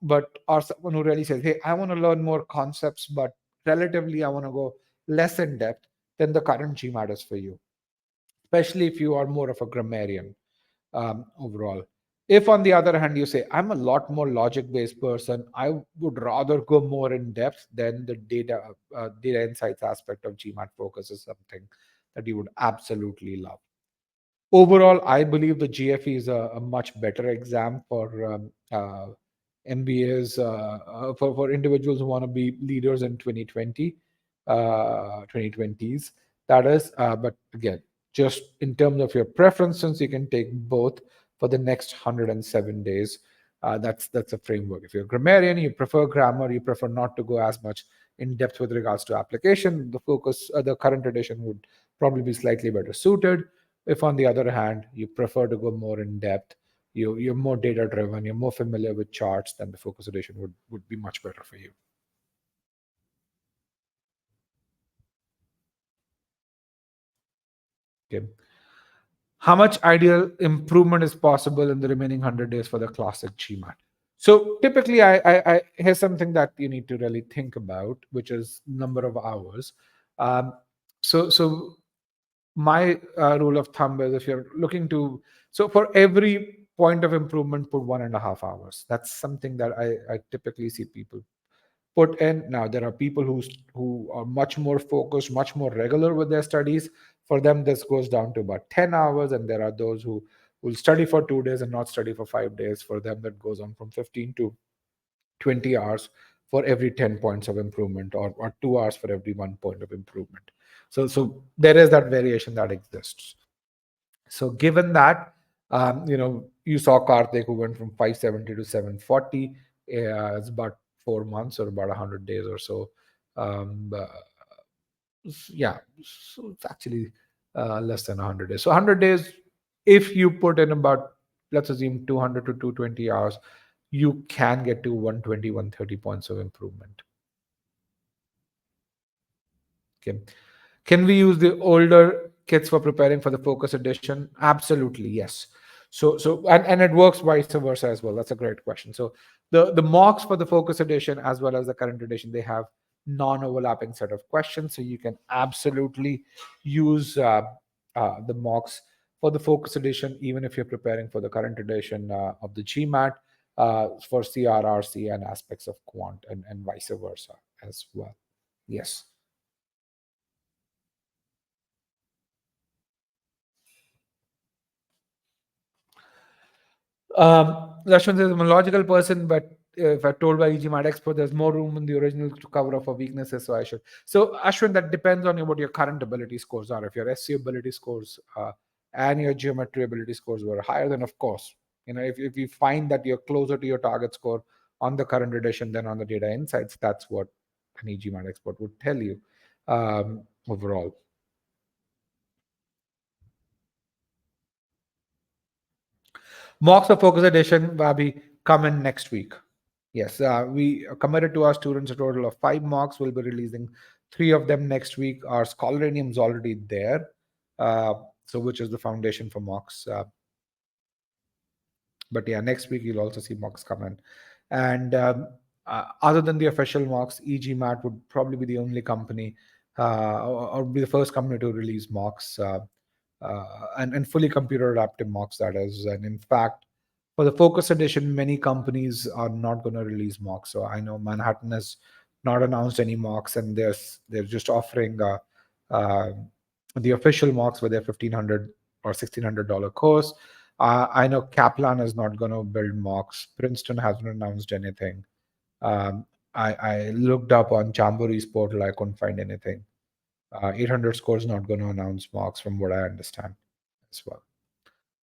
A: but are someone who really says, hey, I want to learn more concepts, but relatively I want to go less in depth, then the current GMAT is for you, especially if you are more of a grammarian overall. If, on the other hand, you say, I'm a lot more logic-based person, I would rather go more in depth, then the data insights aspect of GMAT focus is something that you would absolutely love. Overall, I believe the GFE is a much better exam for MBAs, for individuals who want to be leaders in 2020s. That is, but again, just in terms of your preferences, you can take both for the next 107 days. That's a framework. If you're a grammarian, you prefer grammar, you prefer not to go as much in depth with regards to application, the current edition would probably be slightly better suited. If on the other hand, you prefer to go more in depth, you're more data driven, you're more familiar with charts, then the focus edition would be much better for you. Okay. How much ideal improvement is possible in the remaining 100 days for the classic GMAT? So typically, here's something that you need to really think about, which is number of hours. Um, so my rule of thumb is, if you're looking to, so for every point of improvement, put 1.5 hours. That's something that I typically see people put in. Now there are people who are much more focused, much more regular with their studies. For them this goes down to about 10 hours, and there are those who will study for 2 days and not study for 5 days. For them that goes on from 15 to 20 hours for every 10 points of improvement, or 2 hours for every 1 point of improvement. So there is that variation that exists. So given that, you saw Karthik, who went from 570 to 740. It's about 4 months or about 100 days or so. Yeah, so it's actually less than 100 days. So 100 days, if you put in about, let's assume 200 to 220 hours, you can get to 120, 130 points of improvement. Okay. Can we use the older kits for preparing for the focus edition? Absolutely, yes. And it works vice versa as well. That's a great question. So the mocks for the focus edition as well as the current edition, they have non-overlapping set of questions. So you can absolutely use the mocks for the focus edition, even if you're preparing for the current edition of the GMAT, for CRRC and aspects of quant, and vice versa as well. Yes. Lashwan says, I'm a logical person, but if I told by e-GMAT expert, there's more room in the original to cover up for weaknesses, so I should. So, Ashwin, that depends on what your current ability scores are. If your SC ability scores and your geometry ability scores were higher, then of course, if you find that you're closer to your target score on the current edition than on the data insights, that's what an e-GMAT expert would tell you overall. Mocks of Focus Edition, Vabi, come in next week. Yes, we committed to our students a total of 5 mocks. We'll be releasing 3 of them next week. Our Scholaranium is already there, so which is the foundation for mocks. But yeah, next week you'll also see mocks come in. And other than the official mocks, e-GMAT would probably be the only company, or be the first company to release mocks, and fully computer adaptive mocks, that is. And in fact, for the Focus Edition, many companies are not going to release mocks. So I know Manhattan has not announced any mocks, and they're just offering uh, the official mocks with their $1,500 or $1,600 course. I know Kaplan is not going to build mocks. Princeton hasn't announced anything. I looked up on Jamboree's portal. I couldn't find anything. 800 Score is not going to announce mocks, from what I understand as well.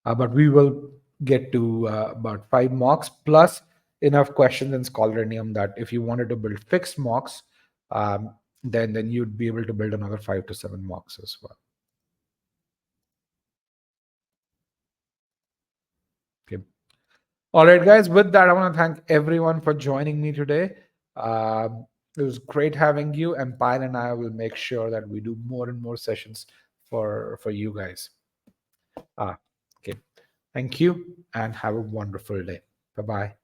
A: But we will get to about 5 mocks plus enough questions in Scholaranium that if you wanted to build fixed mocks, then you'd be able to build another 5 to 7 mocks as well. Okay. All right, guys. With that, I want to thank everyone for joining me today. It was great having you, and Pyle and I will make sure that we do more and more sessions for you guys. Okay. Thank you, and have a wonderful day. Bye bye.